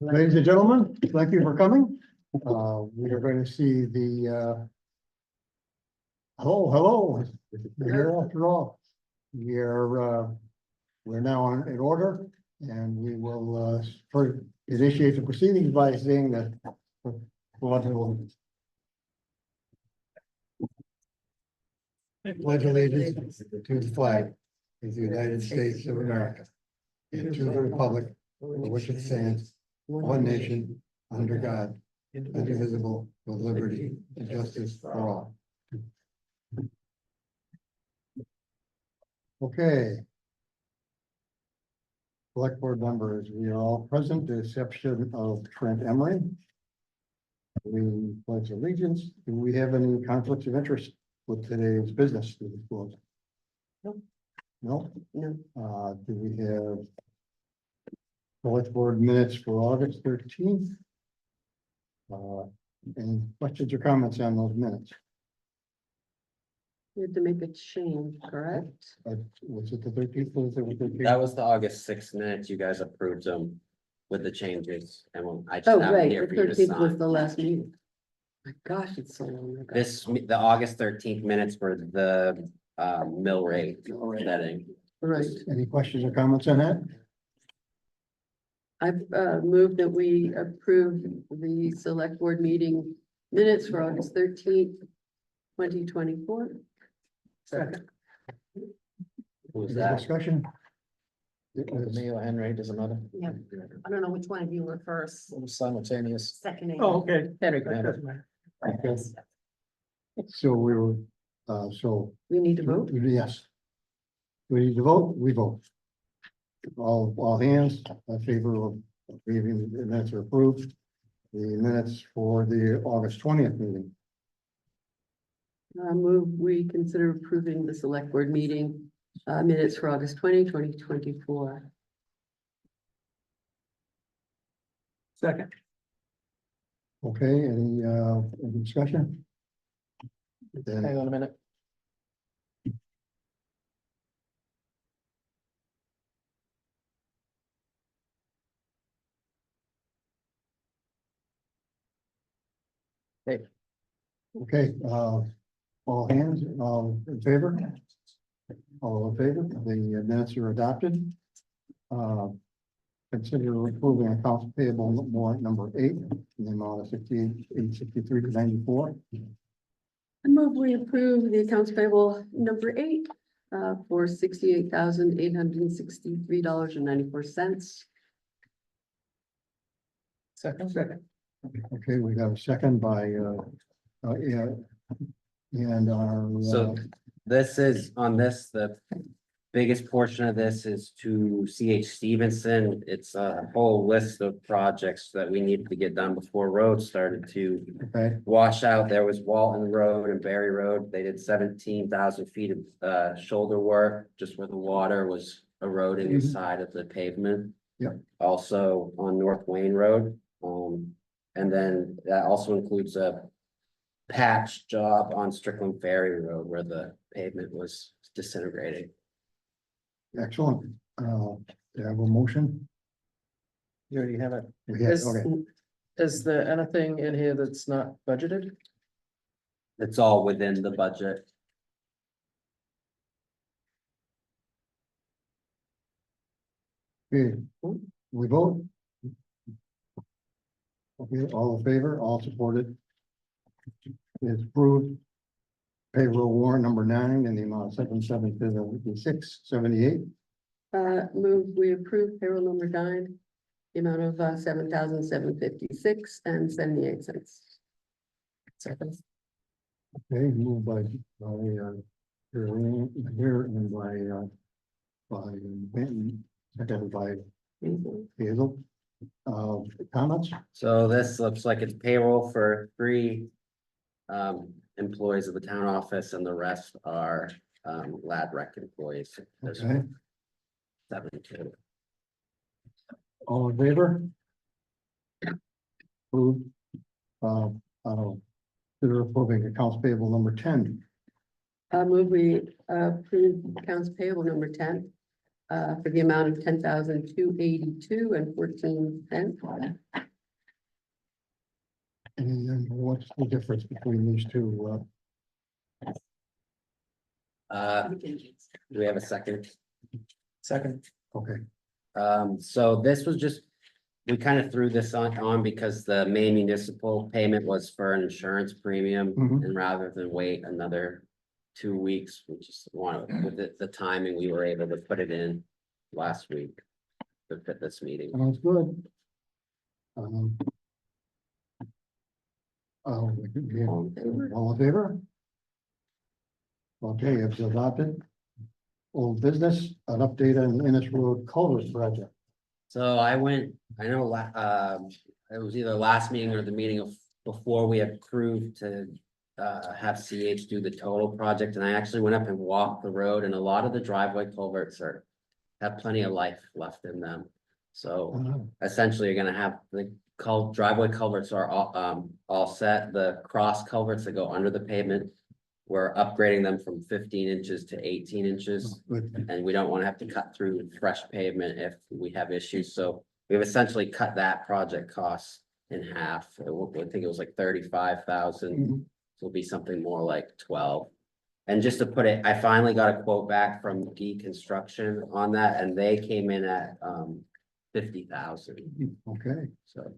Ladies and gentlemen, thank you for coming. We are going to see the, hello, we're here after all. We're now in order, and we will, initiate the proceedings by saying that. Pledge allegiance to the flag of the United States of America and to the republic for which it stands, one nation, under God, indivisible, with liberty and justice for all. Okay. Select board members, we are all present, with the exception of Trent Emery. We pledge allegiance. Do we have any conflicts of interest with today's business? No. No? No. Do we have select board minutes for August 13th? Any questions or comments on those minutes? We had to make a change, correct? Was it the 13th? That was the August 6th minutes. You guys approved them with the changes and I Oh, just have it right, here the for you to 13th was sign. the last meeting. My gosh, it's so long ago. The August 13th minutes were the mill rate setting. Right, Any questions or comments on that? I moved that we approve the select board meeting minutes for August 13th, 2024. Second. Who was Any that? discussion? Me or Henry, does another Yeah, I don't know which one of you were first, simultaneous. second. Okay. Henry. Okay. So we were, so, We need to vote? yes. We need to vote, we vote. All hands in favor of approving the minutes are approved. The minutes for the August 20th meeting. Move, we consider approving the select board meeting minutes for August 2024. Second. Okay, any discussion? Then, Hang on a minute. okay, all hands, in favor? All in favor, the minutes are adopted. Consider approving accounts payable warrant number 8 in the amount of 68,863.94. I move we approve the accounts payable number 8 for $68,863.94. Second. Okay, we got a second by, yeah, and our. So this is on this, the biggest portion of this is to CH Stevenson. It's a whole list of projects that we needed to get done before roads started to Okay, wash out. There was Walton Road and Berry Road. They did 17,000 feet of shoulder work, just where the water was eroding the Mhm. side of the pavement. Yep. Also on North Wayne Road. And then that also includes a patch job on Strickland Ferry Road where the pavement was disintegrating. excellent. Do you have a motion? You already have it. We have, Is- okay, Is there anything in here that's not budgeted? It's all within the budget. okay, we vote. Okay, all in favor, all supported. It's approved. Payroll warrant number 9 in the amount of 7,756.78. Move we approve payroll number 9, the amount of $7,756.78. Second. Okay, moved by here and by Benton, seconded by Hazel. Comments? So this looks like it's payroll for 3 employees of the town office and the rest are lab rec employees. There's Okay, 72. all in favor? Approved. Consider approving accounts payable number 10. Move we approve accounts payable number 10 for the amount of $10,282.14. And then what's the difference between these two? Do we have a second? Second. Okay, So this was just, we kind of threw this on because the main municipal payment was for an insurance premium. Mhm. And rather than wait another 2 weeks, we just wanted, with the timing, we were able to put it in last week. To fit this meeting. sounds good. Yeah, All in favor? all in favor? Okay, it's adopted. Old business, an update on the Innis Road culvert project. So I went, I know, it was either last meeting or the meeting of, before we approved to. Have CH do the total project, and I actually went up and walked the road, and a lot of the driveway culverts have plenty of life left in them. So essentially, you're gonna have the driveway culverts are all set, the cross culverts that go under the pavement. We're upgrading them from 15 inches to 18 inches. Good. And we don't want to have to cut through fresh pavement if we have issues, so we've essentially cut that project cost in half. I think it was like 35,000, Mhm. so it'll be something more like 12. And just to put it, I finally got a quote back from Gee Construction on that, and they came in at 50,000, Okay, so.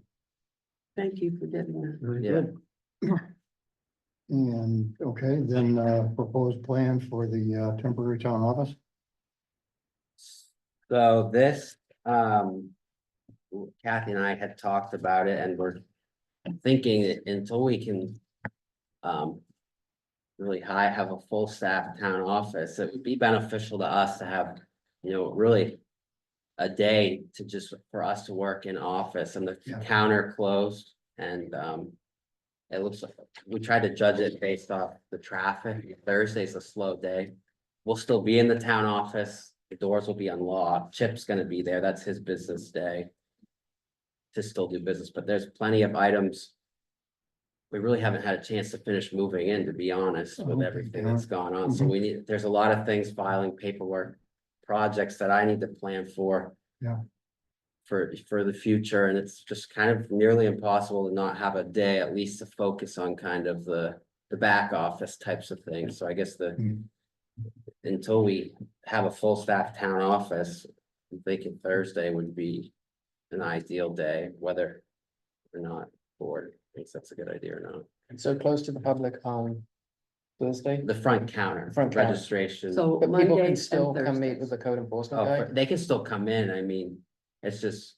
Thank you for getting that. very Yeah. good. And, okay, then, proposed plan for the temporary town office. So this, Kathy and I had talked about it, and we're thinking that until we can. Really have a full staff town office, it would be beneficial to us to have, really. A day to just, for us to work in office and the Yeah. counter closed and, it looks like, we tried to judge it based off the traffic. Thursday's a slow day. We'll still be in the town office, the doors will be unlocked, Chip's gonna be there, that's his business day. To still do business, but there's plenty of items. We really haven't had a chance to finish moving in, to be honest, with Okay, everything yeah. that's gone on, so there's a lot of things, filing paperwork. Projects that I need to plan for. Yeah. For the future, and it's just kind of nearly impossible to not have a day at least to focus on kind of the back office types of things, so I guess Mhm. until we have a full staff town office, I'm thinking Thursday would be an ideal day, whether or not board thinks that's a good idea or not. So close to the public on Thursday, The front counter, Front counter. registration. So but people can Mondays still and come meet with Thursdays. the code enforcement Oh, guy. they can still come in, I mean, it's just,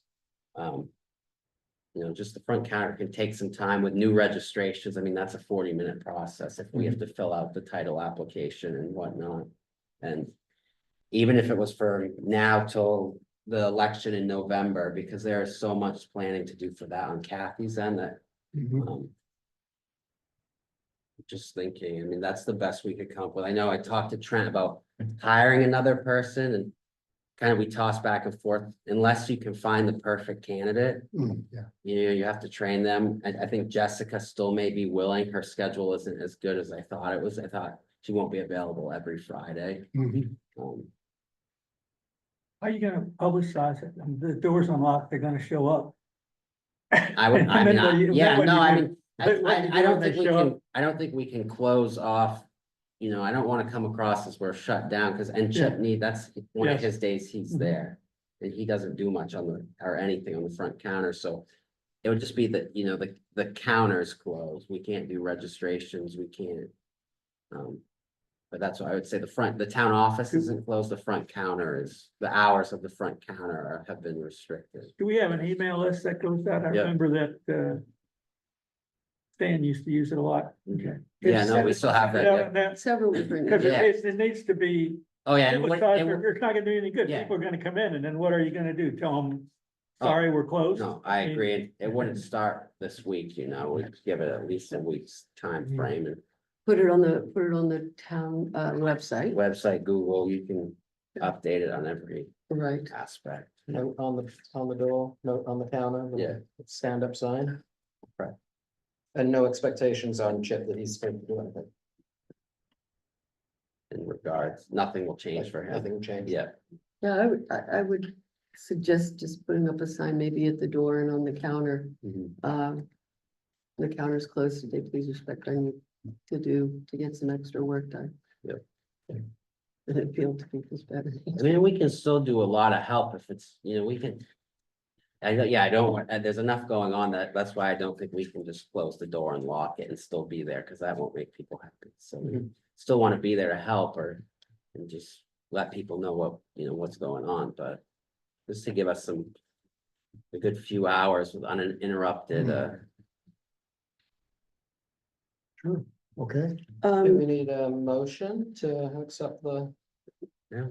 just the front counter can take some time with new registrations, I mean, that's a 40-minute process if we have to fill out the title application and whatnot. And even if it was for now till the election in November, because there is so much planning to do for that on Kathy's end that, Mhm. just thinking, I mean, that's the best we could come up with. I know I talked to Trent about hiring another person and kind of we toss back and forth, unless you can find the perfect candidate, Yeah, you have to train them. I think Jessica still may be willing. Her schedule isn't as good as I thought it was. I thought she won't be available every Friday. Mhm. How are you gonna publicize it? The door's unlocked, they're gonna show up. I would, I And mean, then what do you- yeah, then what do no, you I do? mean, What do you I do don't when they think we show can, up? I don't think we can close off. I don't wanna come across as we're shut down, cause, and Chip that's one of Yes. his days he's Mhm. there. And he doesn't do much on the, or anything on the front counter, so. It would just be that, the counter's closed, we can't do registrations, we can't. But that's why I would say the town office isn't closed, the front counter is, the hours of the front counter have been restricted. Do we have an email list that goes out? I Yeah. remember that, Stan used to use it a lot. Okay. Yeah, no, we still have that, yeah. That, Several different. because Yeah. it needs to be, Oh, yeah, and because it's not gonna do any good. Yeah. People are gonna come in and then what are you gonna do? Tell them, Oh, sorry, we're closed? no, I mean, agree, it wouldn't start this week, we'd give it at least a week's time frame and Put it on the town website, website, Google, you can update it on every right? aspect. Note on the door, note on the counter. the Yeah. Stand-up sign. Right. And no expectations on Chip that he's supposed to do anything. regards. Nothing will change for him. Nothing changed. Yeah, Yeah, I would suggest just putting up a sign maybe at the door and on the counter. Mhm. The counter's closed today, please respect our need to get some extra work done. Yep. And appeal to people's better. I mean, we can still do a lot of help if it's, we can. I don't want, there's enough going on that's why I don't think we can just close the door and lock it and still be there, because that won't make people happy. So we still want to be there to help and just let people know what's going on, but just to give us a good few hours with uninterrupted, Sure, okay. Do we need a motion to accept the? yeah.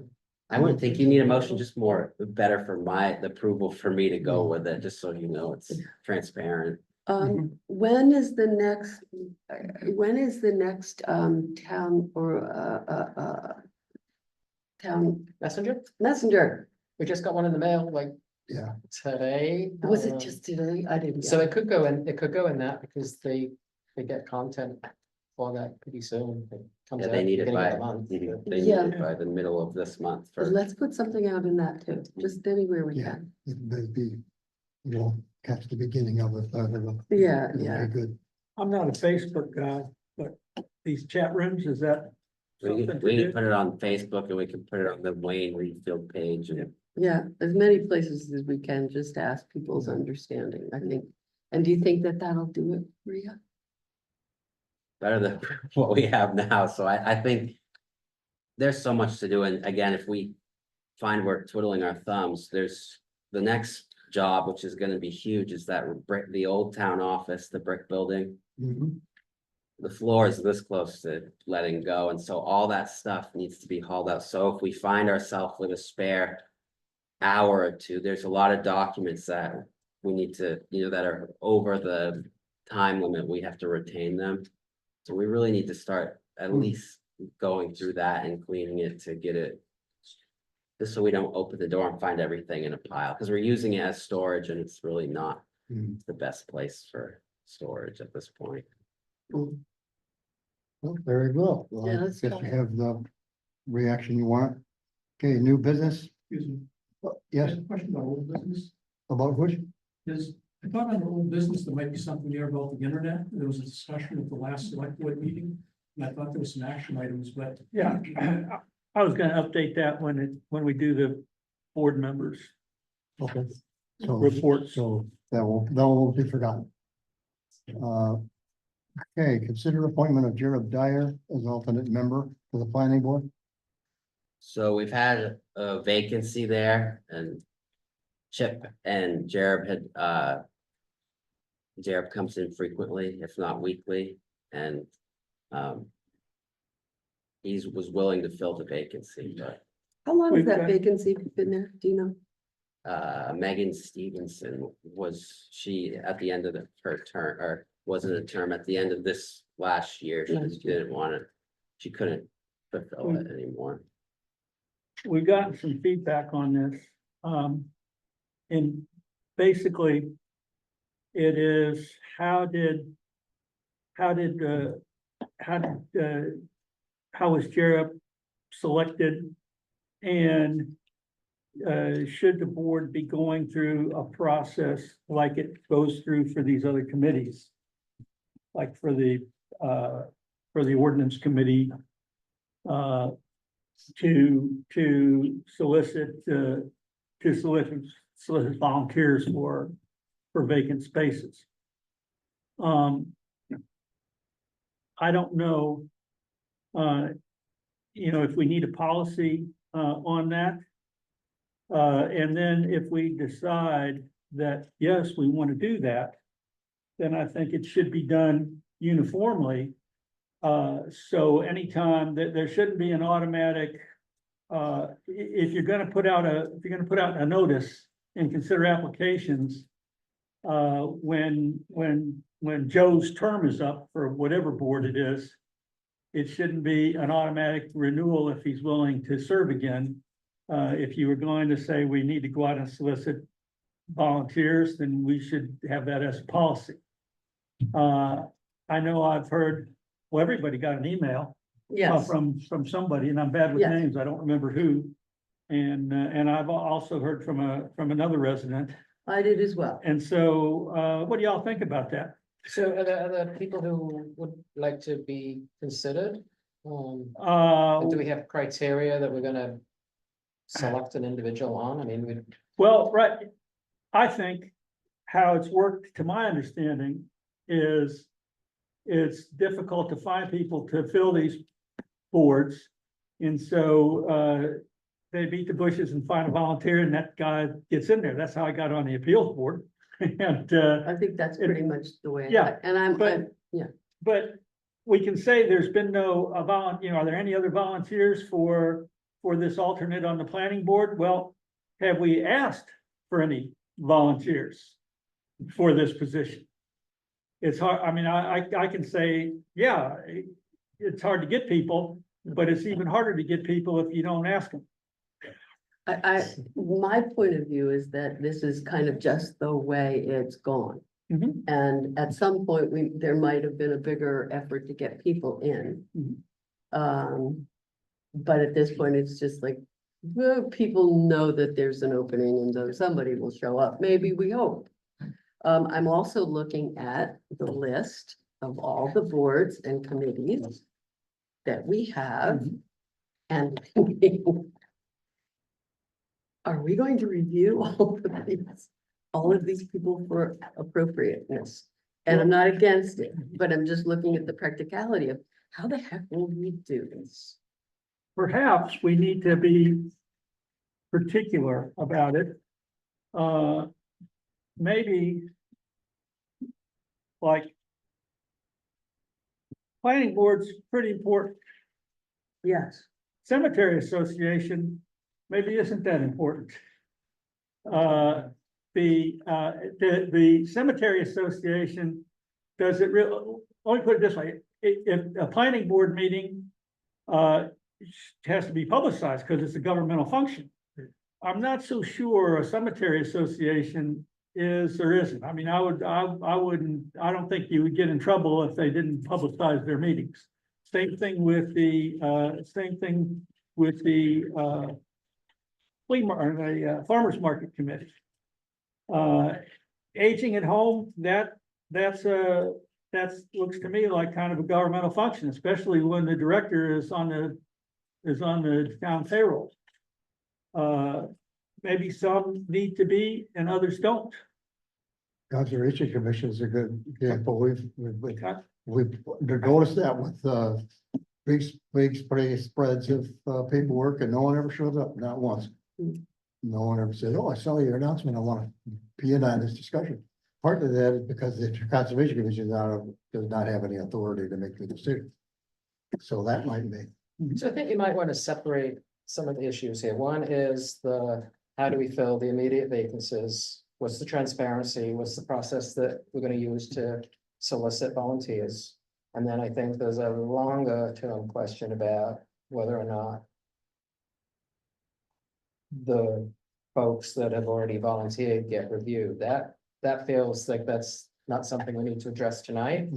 I wouldn't think you need a motion, just better for the approval for me to go with it, just so it's transparent. When is the next, town or, town Messenger? messenger? We just got one in the mail like Yeah, today. Was it just today? I didn't. So get it could go in that because they get content for that pretty soon. It comes Yeah, out they need it beginning of by, the month. they Yeah. need it by the middle of this month But for. let's put something out in that too, just anywhere we Yeah. can. it'd be, catch the beginning of it. Yeah, Very yeah. good. I'm not a Facebook guy, but these chat rooms, is that We something can, to we can do? put it on Facebook and we can put it on the Wayne Reedfield page and Yeah, as many places as we can, just to ask people's understanding, I think. And do you think that that'll do it, Rhea? better than what we have now, so I think. There's so much to do, and again, if we find we're twiddling our thumbs, there's the next job, which is gonna be huge, is that the old town office, the brick building. Mhm. The floor is this close to letting go, and so all that stuff needs to be hauled out, so if we find ourselves with a spare. Hour or two, there's a lot of documents that we need to, that are over the time limit, we have to retain them. So we really need to start at least going through that and cleaning it to get it. Just so we don't open the door and find everything in a pile, because we're using it as storage and it's really not Mhm. the best place for storage at this point. Well, very well. Yeah, Well, I that's guess you fine. have the reaction you want. Okay, new business? Excuse me, Yes, a question about old business, about which? I thought under old business, there might be something there about the internet, there was a discussion at the last select board meeting. And I thought there was some action items, but. Yeah, I was gonna update that when we do the board members Okay. So, reports. so that won't be forgotten. Okay, consider appointment of Jared Dyer as alternate member for the planning board. So we've had a vacancy there and. Chip and Jared had, Jared comes in frequently, if not weekly, and, he was willing to fill the vacancy, but, How long has We've that got- vacancy been there? Do you know? Megan Stevenson she at the end of her term, or wasn't a term at the end of this last year, she Last year. didn't want it. She couldn't fulfill it anymore. We've gotten some feedback on this. And basically. It is, how was Jared selected? And should the board be going through a process like it goes through for these other committees? Like for the ordinance committee. To solicit volunteers for vacant spaces. I don't know. If we need a policy on that. And then if we decide that, yes, we want to do that. Then I think it should be done uniformly. So anytime that there shouldn't be an automatic. If you're gonna put out a notice and consider applications. When Joe's term is up for whatever board it is. It shouldn't be an automatic renewal if he's willing to serve again. If you were going to say we need to go out and solicit volunteers, then we should have that as a policy. I know I've heard, well, everybody got an email Yes, from somebody, and I'm bad with Yes. names, I don't remember who. And I've also heard from another resident, I did as well. and so, what do y'all think about that? So are there people who would like to be considered? And do we have criteria that we're gonna select an individual on? I mean, we, Well, right, I think how it's worked, to my understanding, is it's difficult to find people to fill these boards. And so, they beat the bushes and find a volunteer, and that guy gets in there. That's how I got on the appeals board. And, I think that's pretty much the way. Yeah, And I'm, but- yeah, but we can say there's been no, are there any other volunteers for this alternate on the planning board? Well, have we asked for any volunteers for this position? It's hard, I mean, I can say, yeah, it's hard to get people, but it's even harder to get people if you don't ask them. my point of view is that this is kind of just the way it's gone. Mhm. And at some point, there might have been a bigger effort to get people in. Mhm. But at this point, it's just like, well, people know that there's an opening and so somebody will show up, maybe we hope. I'm also looking at the list of all the boards and committees that we have. Mhm. And thinking, are we going to review all of these people for appropriateness? And I'm not against it, but I'm just looking at the practicality of how the heck will we do this? Perhaps we need to be particular about it. Maybe like planning board's pretty important. Yes, Cemetery Association maybe isn't that important. The Cemetery Association, does it real, let me put it this way, if a planning board meeting has to be publicized because it's a governmental function. I'm not so sure a cemetery association is or isn't. I mean, I don't think you would get in trouble if they didn't publicize their meetings. Same thing with the farmers market committee. Aging at home, that's looks to me like kind of a governmental function, especially when the director is on the town payroll. Maybe some need to be and others don't. Conservation Commission is a good example. We've noticed that with big spreads of paperwork, and no one ever shows up, not once. Mm. No one ever says, oh, I saw your announcement, I want to be in on this discussion. Part of that is because the Conservation Commission does not have any authority to make the decision. So that might be. so I think you might want to separate some of the issues here. One is how do we fill the immediate vacancies? What's the transparency? What's the process that we're going to use to solicit volunteers? And then I think there's a longer term question about whether or not the folks that have already volunteered get reviewed. That feels like that's not something we need to address tonight.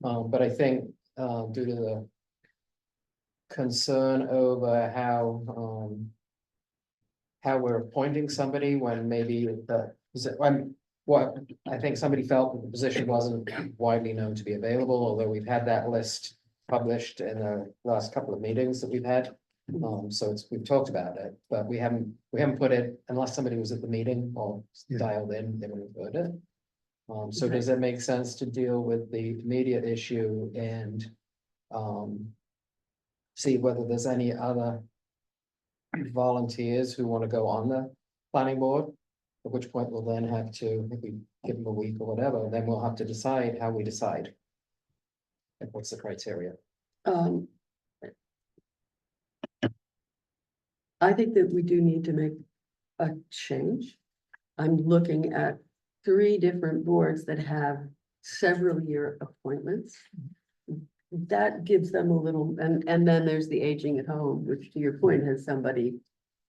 But I think due to the concern over how we're appointing somebody when maybe what I think somebody felt that the position wasn't widely known to be available, although we've had that list published in the last couple of meetings that we've had. So we've talked about it, but we haven't put it unless somebody was at the meeting or Yeah. dialed in, they would have heard it. So does it make sense to deal with the immediate issue and see whether there's any other volunteers who want to go on the planning board? At which point we'll then have to, if we give them a week or whatever, then we'll have to decide how we decide. And what's the criteria? I think that we do need to make a change. I'm looking at 3 different boards that have several year appointments. That gives them a little, and then there's the aging at home, which to your point has somebody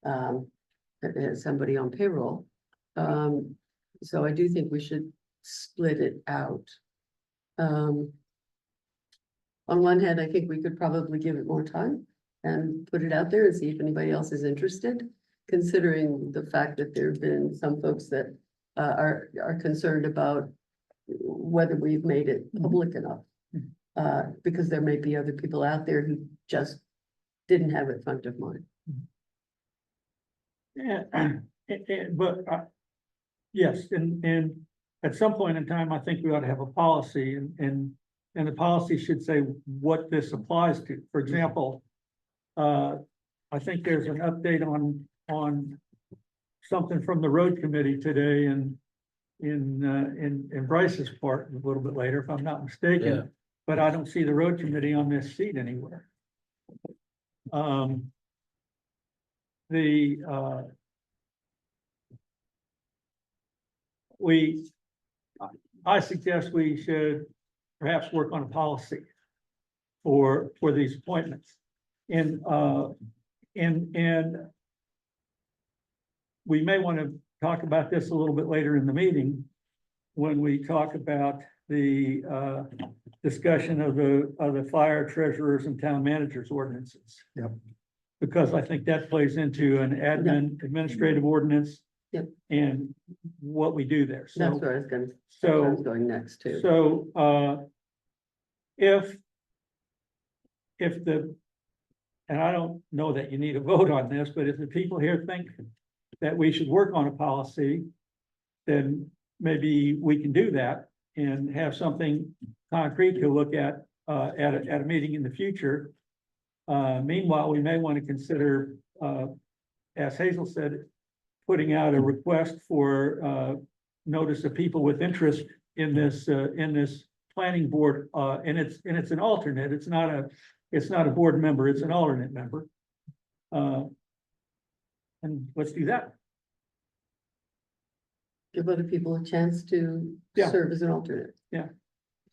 on payroll. So I do think we should split it out. on one hand, I think we could probably give it more time and put it out there and see if anybody else is interested, considering the fact that there have been some folks that are concerned about whether we've made it public enough. Because there may be other people out there who just didn't have it front of mind. Yeah, but, yes, and at some point in time, I think we ought to have a policy and the policy should say what this applies to. For example, I think there's an update on something from the road committee today and in Bryce's part a little bit later, if I'm not mistaken. But I don't see the road committee on this sheet anywhere. I suggest we should perhaps work on a policy for these appointments. And we may want to talk about this a little bit later in the meeting when we talk about the discussion of the fire treasurers and town managers ordinances. Yep. Because I think that plays into an administrative ordinance. Yep. And what we do there. That's So, where I was gonna, that's where I was so, going next too. so, if the, and I don't know that you need a vote on this, but if the people here think that we should work on a policy, then maybe we can do that and have something concrete to look at a meeting in the future. Meanwhile, we may want to consider, as Hazel said, putting out a request for notice of people with interest in this planning board, and it's an alternate. It's not a board member. It's an alternate member. And let's do that. Give other people a chance to Yeah. serve as an alternate.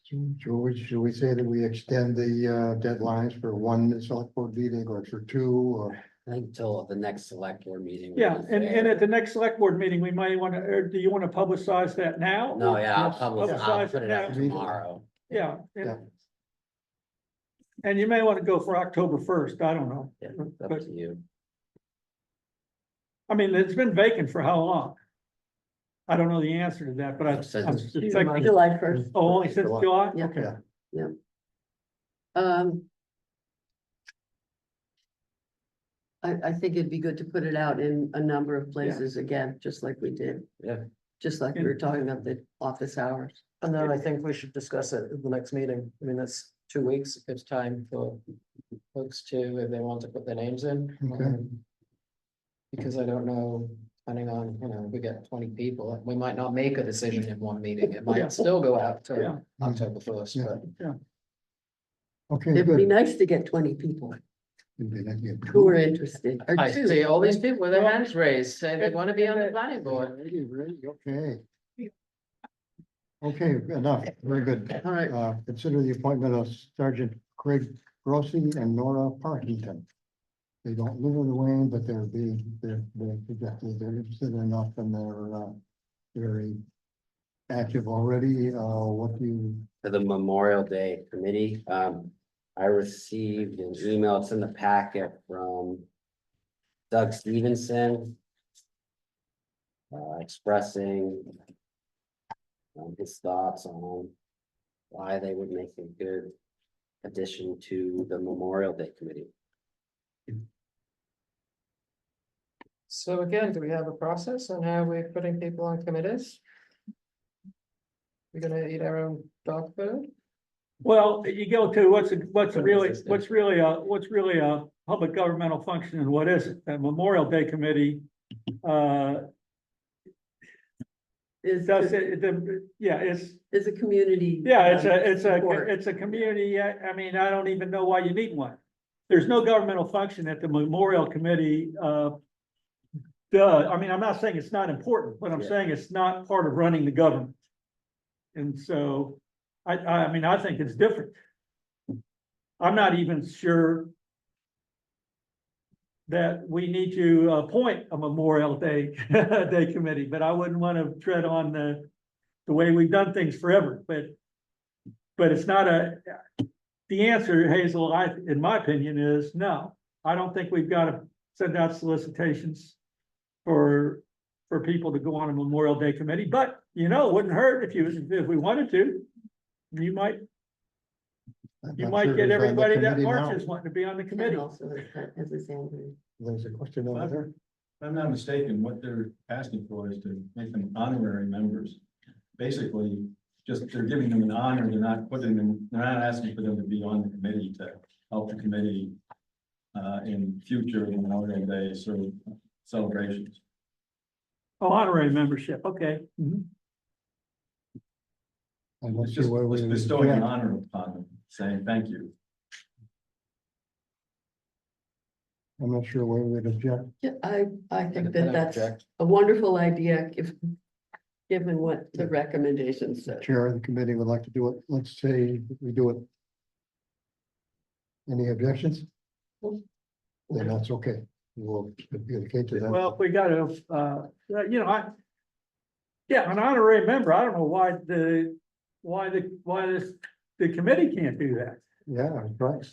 Should we say that we extend the deadlines for one select board meeting or for two or? I think until the next select board meeting. Yeah, and at the next select board meeting, we might want to, or do you want to publicize that now? No, yeah, I'll Yes, I'll put it out now. tomorrow. Yeah. Yeah. And you may want to go for October 1st. I don't know. Yeah, it's up But, to you. I mean, it's been vacant for how long? I don't know the answer to that, but I'm Since- suspecting, July 1st. oh, only since July? Yeah. Okay. I think it'd be good to put it out in a number of places again, just like we did. Yeah. Just like we were talking about the office hours. And then I think we should discuss it at the next meeting. I mean, that's 2 weeks. It's time for folks to, if they want to put their names in. Okay. Because I don't know, depending on, we get 20 people, we might not make a decision in one meeting. It Yeah. might still go out Yeah. to October 1st, Yeah. but. Okay, It'd be good. nice to get 20 people Who who are interested. or I two. see all these people with their Well, hands raised, saying they want to be on the planning board. Okay. Okay, enough, very good. All right, Consider the appointment of Sergeant Craig Grossi and Nora Parkington. They don't live in Wayne, but they're interested enough and they're very active already. What do you, To the Memorial Day Committee, I received an email, it's in the packet from Doug Stevenson. Expressing his thoughts on why they would make a good addition to the Memorial Day Committee. So again, do we have a process on how we're putting people on committees? We're gonna eat our own dog food? Well, you go to what's really a public governmental function and what isn't. The Memorial Day Committee, is, does is it, yeah, it's, a community. support. it's a community, I mean, I don't even know why you need one. There's no governmental function that the Memorial Committee, does. I mean, I'm not saying it's not important, but I'm Yeah. saying it's not part of running the government. And so, I mean, I think it's different. I'm not even sure that we need to appoint a Memorial Day, Day Committee, but I wouldn't want to tread on the way we've done things forever, but it's not the answer, Hazel, in my opinion, is no. I don't think we've got to send out solicitations for people to go on a Memorial Day committee, but it wouldn't hurt if we wanted to. You might I'm You not might sure get who's on the everybody that committee now. marches wanting to be on the And committee. also as a Sandra. There's a question over there. If I'm not mistaken, what they're asking for is to make them honorary members. Basically, just they're giving them an honor, they're not putting them, they're not asking for them to be on the committee to help the committee in future Memorial Day sort of celebrations. Oh, honorary membership, okay. Mhm. I'm not It's sure just where we. bestowing an yeah, honor upon them, saying thank you. I'm not sure where we'd object. Yeah, I think I that don't that's object. a wonderful idea, given what the recommendations The said. chair of the committee would like to do it. Let's say we do it. Any objections? Then that's okay. We'll communicate to them. Well, if we got to, yeah, an honorary member, I don't know why the committee can't do that. Yeah, right.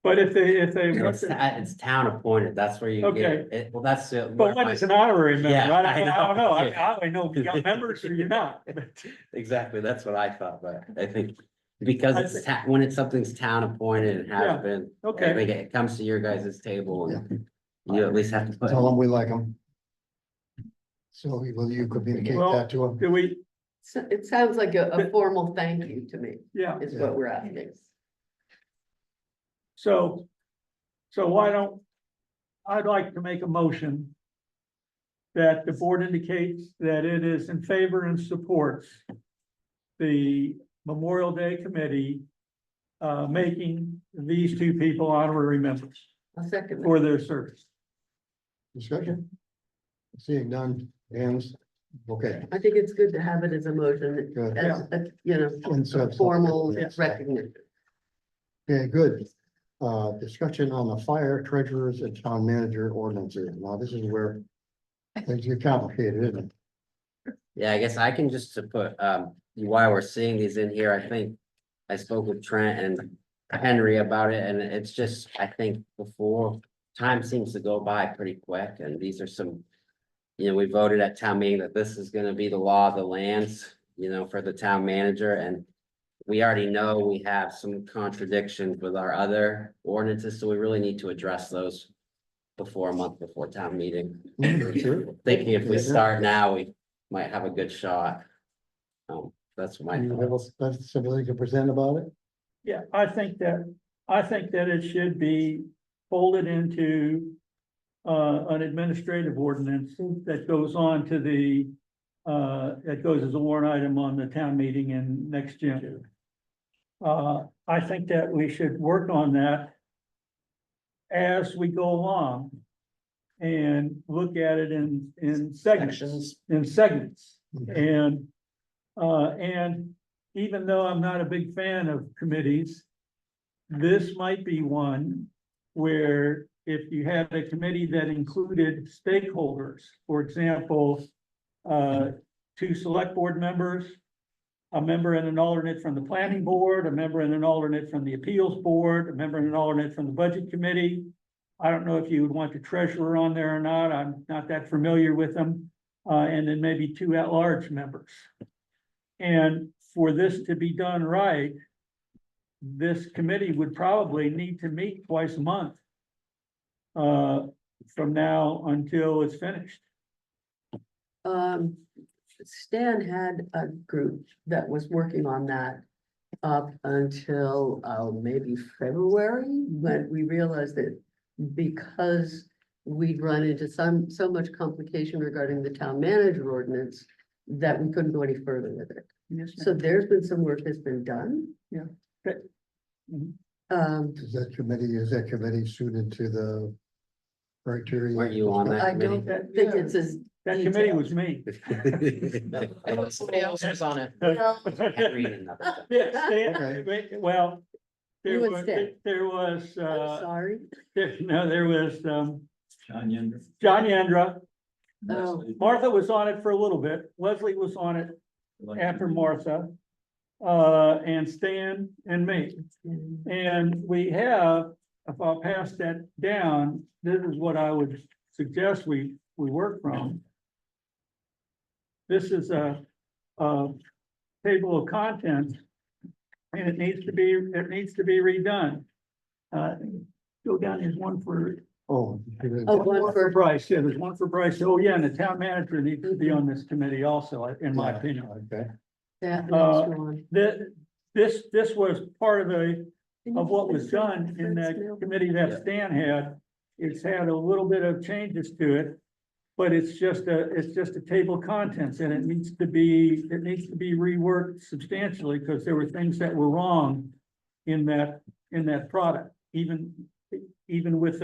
But if they It's town appointed, that's where you get it. Well, that's it. but when it's an honorary member, Yeah, I don't know. yeah. I know if you got members or you're not. Exactly, that's what I thought, but I think because it's when it's something's town appointed and Yeah, has been. I Okay, think it comes to your guys' table and you at least have to put. Tell them we like them. So will you communicate Well, that to them? do we, So it sounds like a formal thank you to me, yeah, is what we're asking. so I'd like to make a motion that the board indicates that it is in favor and supports the Memorial Day Committee making these two people honorary members A second. for their service. Discussion? Seeing none, hands, okay. I think it's good to have it as a motion, Good. as, And so- formal Yes. recognition. Okay, good. Discussion on the fire treasurers and town manager ordinances. Now, this is where things get complicated, isn't it? Yeah, I guess I can just to put, while we're seeing these in here, I think I spoke with Trent and Henry about it, and it's just, I think before, time seems to go by pretty quick, and these are some. We voted at town meeting that this is gonna be the law of the lands, for the town manager, and we already know we have some contradictions with our other ordinances, so we really need to address those before a month before town meeting. Sure. Thinking if we start now, we might have a good shot. That's my You thought. have something you can present about it? Yeah, I think that it should be folded into an administrative ordinance that goes on to that goes as a warrant item on the town meeting in next June. I think that we should work on that as we go along and look at it in segments, And even though I'm not a big fan of committees, this might be one where if you had a committee that included stakeholders, for example, two select board members, a member and an alternate from the planning board, a member and an alternate from the appeals board, a member and an alternate from the budget committee. I don't know if you would want the treasurer on there or not. I'm not that familiar with them. And then maybe two at-large members. And for this to be done right, this committee would probably need to meet twice a month from now until it's finished. Stan had a group that was working on that up until maybe February, when we realized that because we'd run into so much complication regarding the town manager ordinance that we couldn't go any further with it. So there's been some work that's been done. Yeah. Is that committee suited to the criteria? Weren't you on that I committee? don't think it's as. That committee was me. Somebody else was on it. Can't read another stuff. Yeah, Stan, Okay. well, there You and was, Stan. there was, I'm sorry. there was, John Yender. John Yandra. Oh. Leslie, Martha was on it for a little bit. Leslie was on it like- after Martha. and Stan and me. And we have, if I'll pass that down, this is what I would suggest we work from. This is a table of contents, and it needs to be redone. Go down, there's one for. Oh. Oh, one for, Bryce, yeah, there's one for Bryce. Oh, yeah, and the town manager needs to be on this committee also, in my opinion. Okay. that Uh, next one. This was part of what was done in that committee that Stan had. It's had a little bit of changes to it, but it's just a table of contents, and it needs to be reworked substantially, because there were things that were wrong in that product, even with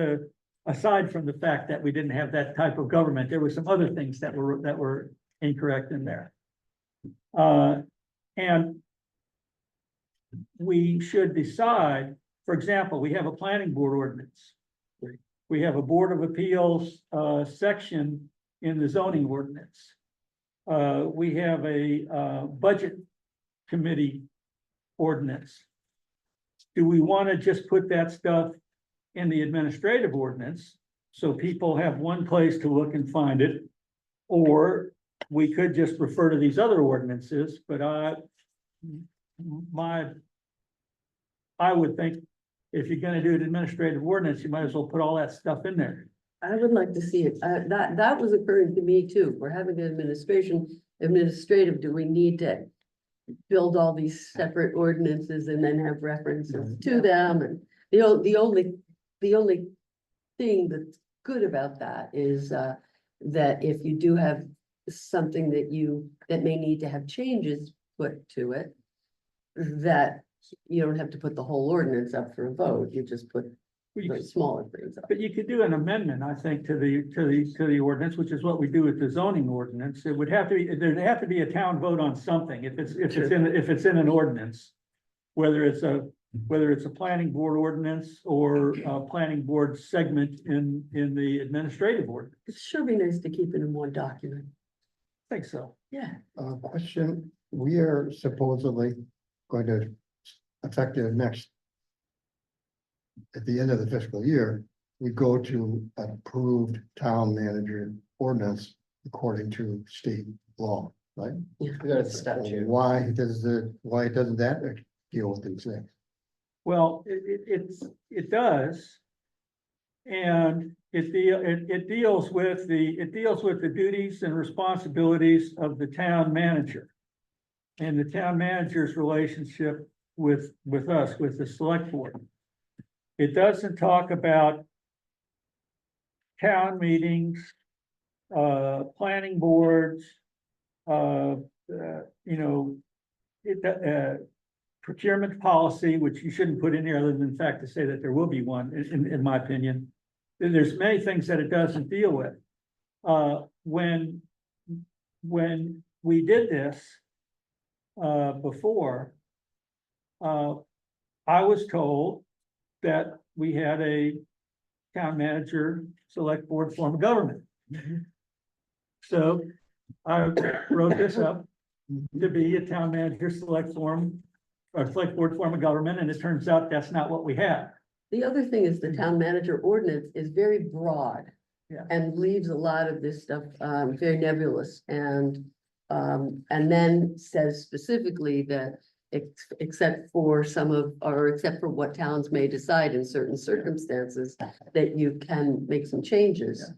aside from the fact that we didn't have that type of government, there were some other things that were incorrect in there. And we should decide, for example, we have a planning board ordinance. We have a Board of Appeals, section in the zoning ordinance. We have a, budget committee ordinance. Do we want to just put that stuff in the administrative ordinance, so people have one place to look and find it? Or we could just refer to these other ordinances, but I would think if you're gonna do an administrative ordinance, you might as well put all that stuff in there. I would like to see it. That was occurring to me too. We're having an administrative, do we need to build all these separate ordinances and then have references to them? And the only thing that's good about that is, that if you do have something that may need to have changes put to it, that you don't have to put the whole ordinance up for a vote, you just put the smaller things up. But you could do an amendment, I think, to the ordinance, which is what we do with the zoning ordinance. It would have to be, there'd have to be a town vote on something if it's in an ordinance. Whether it's a planning board ordinance or a planning board segment in the administrative ordinance. It sure be nice to keep it in one document. I think so. Yeah. Question, we are supposedly going to effective next. At the end of the fiscal year, we go to approved town manager ordinance according to state law, right? We go to the statute. Why doesn't that deal with these things? Well, it does. And it deals with the duties and responsibilities of the town manager. And the town manager's relationship with us, with the select board. It doesn't talk about town meetings, planning boards, procurement policy, which you shouldn't put in here other than the fact to say that there will be one, in my opinion. There's many things that it doesn't deal with. When we did this before, I was told that we had a town manager select board form of government. So I wrote this up to be a town manager select board form of government, and it turns out that's not what we have. The other thing is the town manager ordinance is very broad. Yeah. And leaves a lot of this stuff very nebulous and then says specifically that except for what towns may decide in certain circumstances, that you can make some changes.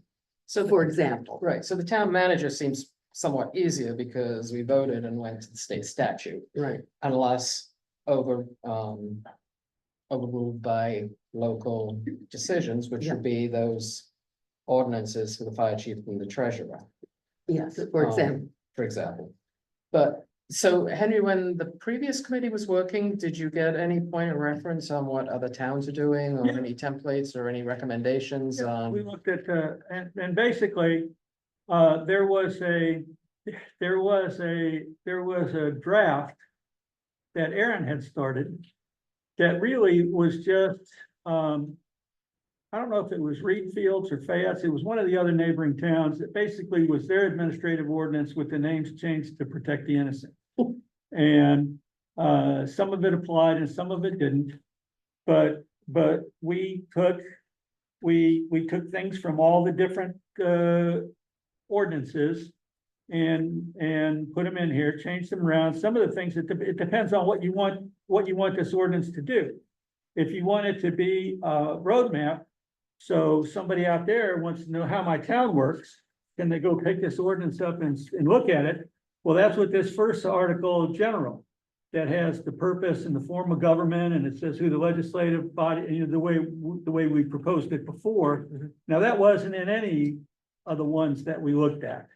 So For example, right, so the town manager seems somewhat easier because we voted and went to the state statute, right, unless overruled by local decisions, which would be those ordinances for the fire chief and the treasurer, yes, for example. for example. But so Henry, when the previous committee was working, did you get any point of reference on what other towns are doing or any templates or any recommendations on? We looked at, and basically, there was a draft that Aaron had started that really was just, I don't know if it was Reed Fields or Fayette, it was one of the other neighboring towns that basically was their administrative ordinance with the names changed to protect the innocent. And Some of it applied and some of it didn't. But we took things from all the different, ordinances and put them in here, changed them around. Some of the things, it depends on what you want this ordinance to do. If you want it to be a roadmap, so somebody out there wants to know how my town works, can they go pick this ordinance up and look at it? Well, that's what this first article general, that has the purpose and the form of government, and it says who the legislative body, you know, the way we proposed it before. Now, that wasn't in any of the ones that we looked at.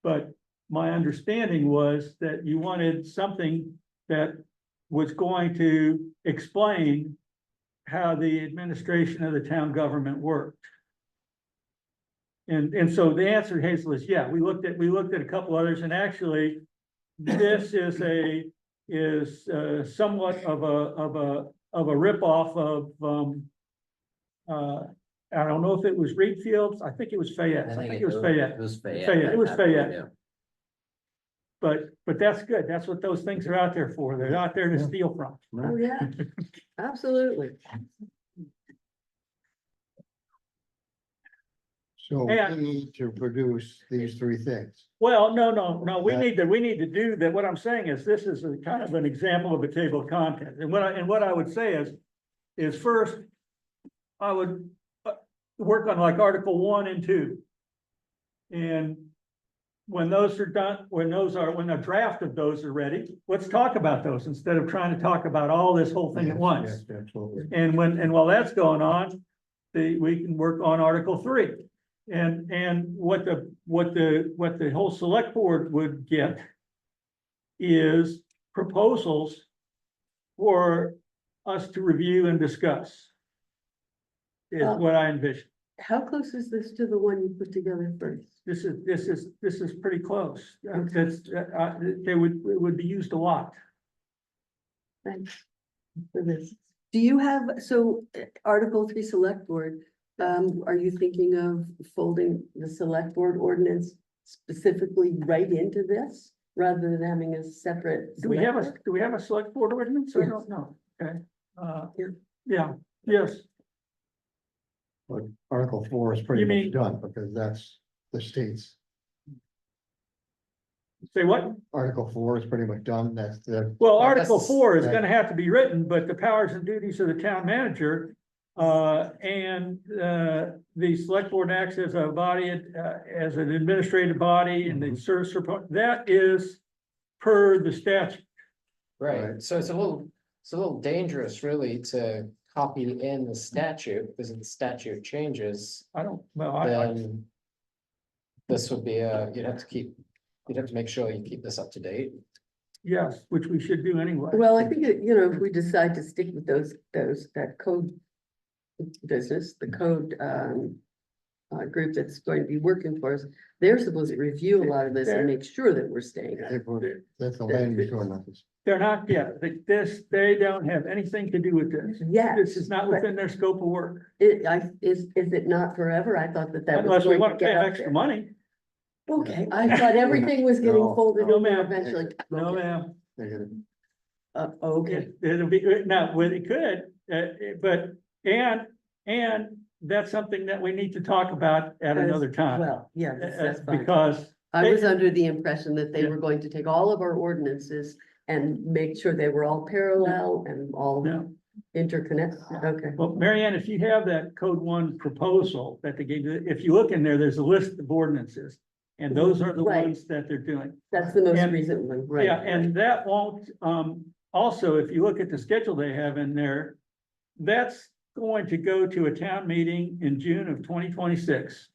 But my understanding was that you wanted something that was going to explain how the administration of the town government worked. And so the answer, Hazel, is yeah, we looked at a couple others, and actually, this is somewhat of a ripoff of, I don't know if it was Reed Fields, I think it was Fayette, I think it was Fayette. It was Fayette. Fayette, it was Fayette. Yeah. But that's good, that's what those things are out there for, they're out there to steal from. Oh, yeah, absolutely. So Yeah. we need to produce these three things. Well, no, we need to do that. What I'm saying is, this is a kind of an example of a table of contents. And what I would say is first, I would work on like Article 1 and 2. And when those are done, when a draft of those are ready, let's talk about those instead of trying to talk about all this whole thing at once. Yes, absolutely. And while that's going on, we can work on Article 3. And what the whole select board would get is proposals for us to review and discuss. Is what I envision. How close is this to the one you put together first? This is pretty close. It would be used a lot. Thanks for this. Do you have, so Article 3 Select Board, are you thinking of folding the Select Board ordinance specifically right into this? Rather than having a separate? Do we have a select board ordinance? I Yes. don't know. Okay. Yeah. Yeah, yes. But Article 4 is pretty You much mean- done because that's the state's. Say what? Article 4 is pretty much done. That's the, Well, Well, Article that's- 4 is that- gonna have to be written, but the powers and duties of the town manager. And the select board acts as a body, as an administrative body, and the serves for, that is per the statute. Right, Right. so it's a little dangerous really to copy in the statute, because if the statute changes, I don't, well, then this would be you'd have to make sure you keep this up to date. yes, which we should do anyway. Well, I think, if we decide to stick with that code business, the code, group that's going to be working for us, they're supposed to review a lot of this and make sure that we're staying. that's the land use ordinances. They're not, yeah, they don't have anything to do with this. Yes. This is not within their scope of work, Is it not forever? I thought that was unless we going want to to pay get them up extra there. money. Okay, I thought everything was getting No. folded No, in there ma'am. eventually. No, Okay. ma'am. They're gonna- Okay, It'll be, now, well, it could, but, and that's something that we need to talk about at another time. well, yeah, that's fine. Because, I was under the impression that they were going to take all of our ordinances and make sure they were all parallel and all no, interconnected. Okay. well, Mary Ann, if you have that code 1 proposal that they gave you, if you look in there's a list of ordinances. And those are the Right. ones that they're doing. That's the most And- recent one, right? Yeah, and that won't, also, if you look at the schedule they have in there, that's going to go to a town meeting in June of 2026.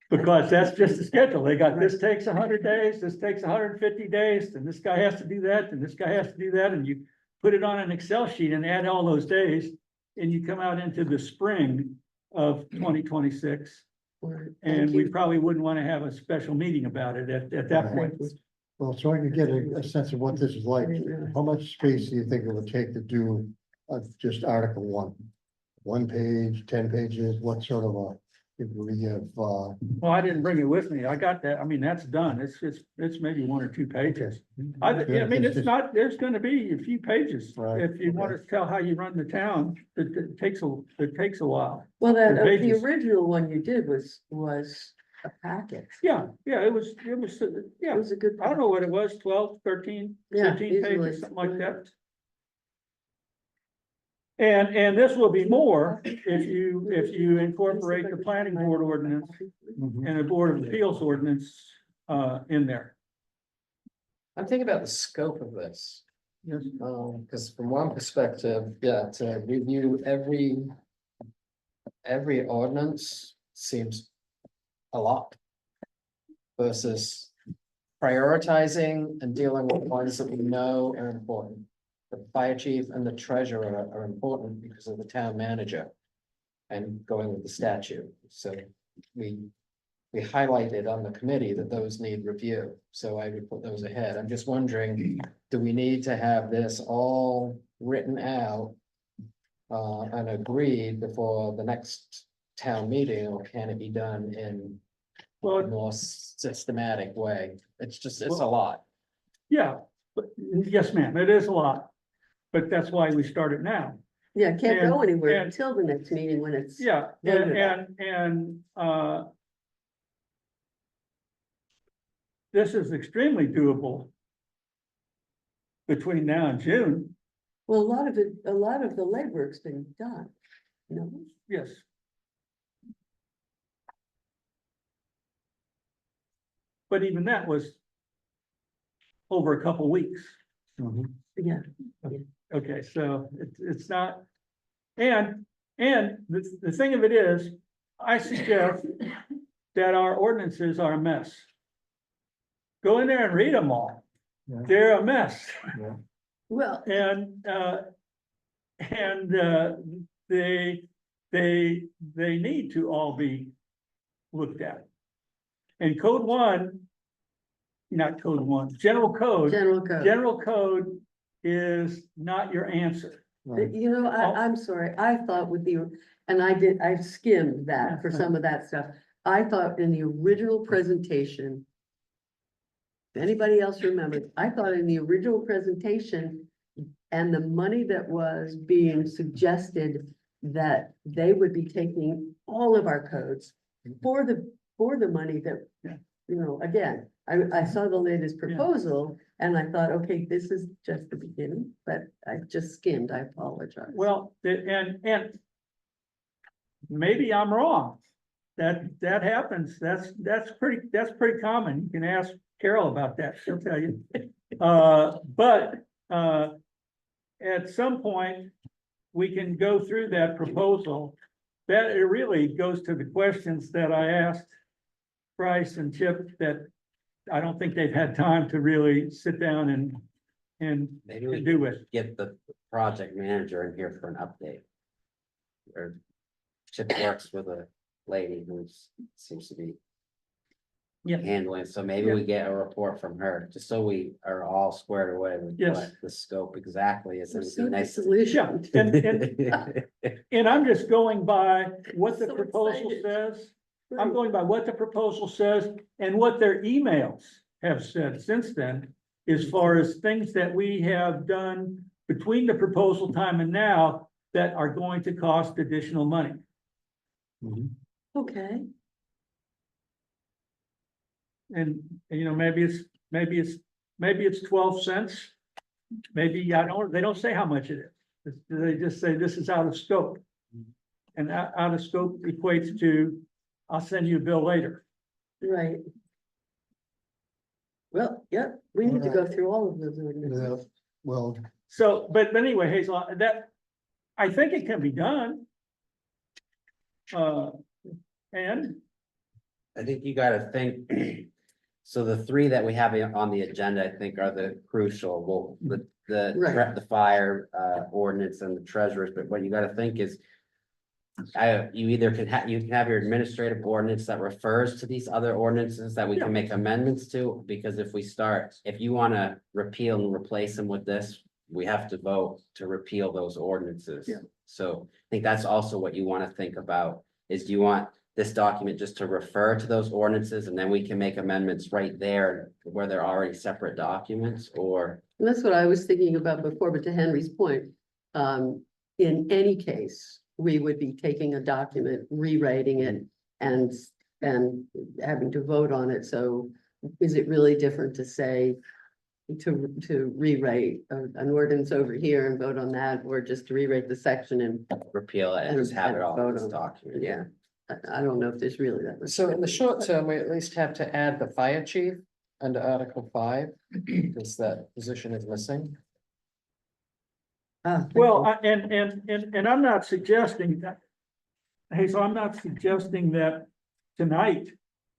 Because that's just the schedule. They got, this takes 100 days, this takes 150 days, and this guy has to do that, and this guy has to do that, and you put it on an Excel sheet and add all those days, and you come out into the spring of 2026. Right, And thank we you. probably wouldn't want to have a special meeting about it at that point. Well, so I can get a sense of what this is like. How much space do you think it would take to do just Article 1? 1 page, 10 pages, what sort of if we have, Well, I didn't bring it with me. I got that. I mean, that's done. It's maybe 1 or 2 pages. I mean, it's not, there's gonna be a few pages. Right, If you want to tell how you run the town, it takes a while. Well, The the pages. original one you did was a packet. Yeah, it was, It yeah, was a good. I don't know what it was, 12, 13, Yeah, 15 easily. pages, something like that. And this will be more if you incorporate the planning board ordinance and the Board of Appeals ordinance, in there. I'm thinking about the scope of this. Yes. Because from one perspective, yeah, to review every ordinance seems a lot. Versus prioritizing and dealing with ones that we know are important. The fire chief and the treasurer are important because of the town manager. And going with the statute, so we highlighted on the committee that those need review, so I would put those ahead. I'm just wondering, do we need to have this all written out? And agreed before the next town meeting, or can it be done in a Well, more systematic way? It's a lot. yeah, but yes, ma'am, it is a lot. But that's why we start it now. Yeah, it can't go anywhere and- until the next meeting when it's. Yeah, Voted and this is extremely doable between now and June, Well, a lot of the legwork's been done, you know? yes. But even that was over a couple weeks. Yeah, Okay, so it's not, and the thing of it is, I suggest that our ordinances are a mess. Go in there and read them all. Yeah. They're a mess. well, And they need to all be looked at. And code one, not code one, general code, general code is not your answer. Right. You know, I'm sorry, I thought I skimmed that for some of that stuff. I thought in the original presentation. If anybody else remembers, I thought in the original presentation and the money that was being suggested that they would be taking all of our codes for the money that, Yeah. you know, again, I saw the latest Yeah. proposal and I thought, okay, this is just the beginning, but I just skimmed, I apologize. Well, and maybe I'm wrong. That happens. That's pretty common. You can ask Carol about that. She'll tell you. But at some point, we can go through that proposal. That it really goes to the questions that I asked Bryce and Chip that I don't think they've had time to really sit down and Maybe we do it. get the project manager in here for an update. Or Chip works with a lady who seems to be Yeah. handling, so maybe we get a report from her, just so we are all squared away with Yes. what the scope exactly is. It would be So nice. solution. And I'm just going by what the So proposal excited. says. I'm going by what the proposal says and what their emails have said since then. As far as things that we have done between the proposal time and now that are going to cost additional money. Okay, And, you know, maybe it's 12 cents. Maybe, they don't say how much it is. They just say this is out of scope. And out of scope equates to, I'll send you a bill later. right. Well, yeah, we need to go through all of those Yeah, ordinances. well, So, but anyway, Hazel, I think it can be done. And, I think you gotta think, so the three that we have on the agenda, I think are the crucial, well, Right. the fire ordinance and the treasurers, but what you gotta think is. You either can have your administrative ordinance that refers to these other ordinances that we Yeah. can make amendments to, because if you wanna repeal and replace them with this. We have to vote to repeal those ordinances. Yeah. So I think that's also what you wanna think about, is do you want this document just to refer to those ordinances, and then we can make amendments right there where they're already separate documents, or? And that's what I was thinking about before, but to Henry's point, in any case, we would be taking a document, rewriting it and, and having to vote on it. So is it really different to say to rewrite an ordinance over here and vote on that, or just to rewrite the section and, Repeal it and just have it all in this And vote on it. document. yeah. I don't know if there's really that. much So in the difference. short term, we at least have to add the fire chief under Article 5, because that position is missing. Ah, Well, and I'm not suggesting that. Hey, so I'm not suggesting that tonight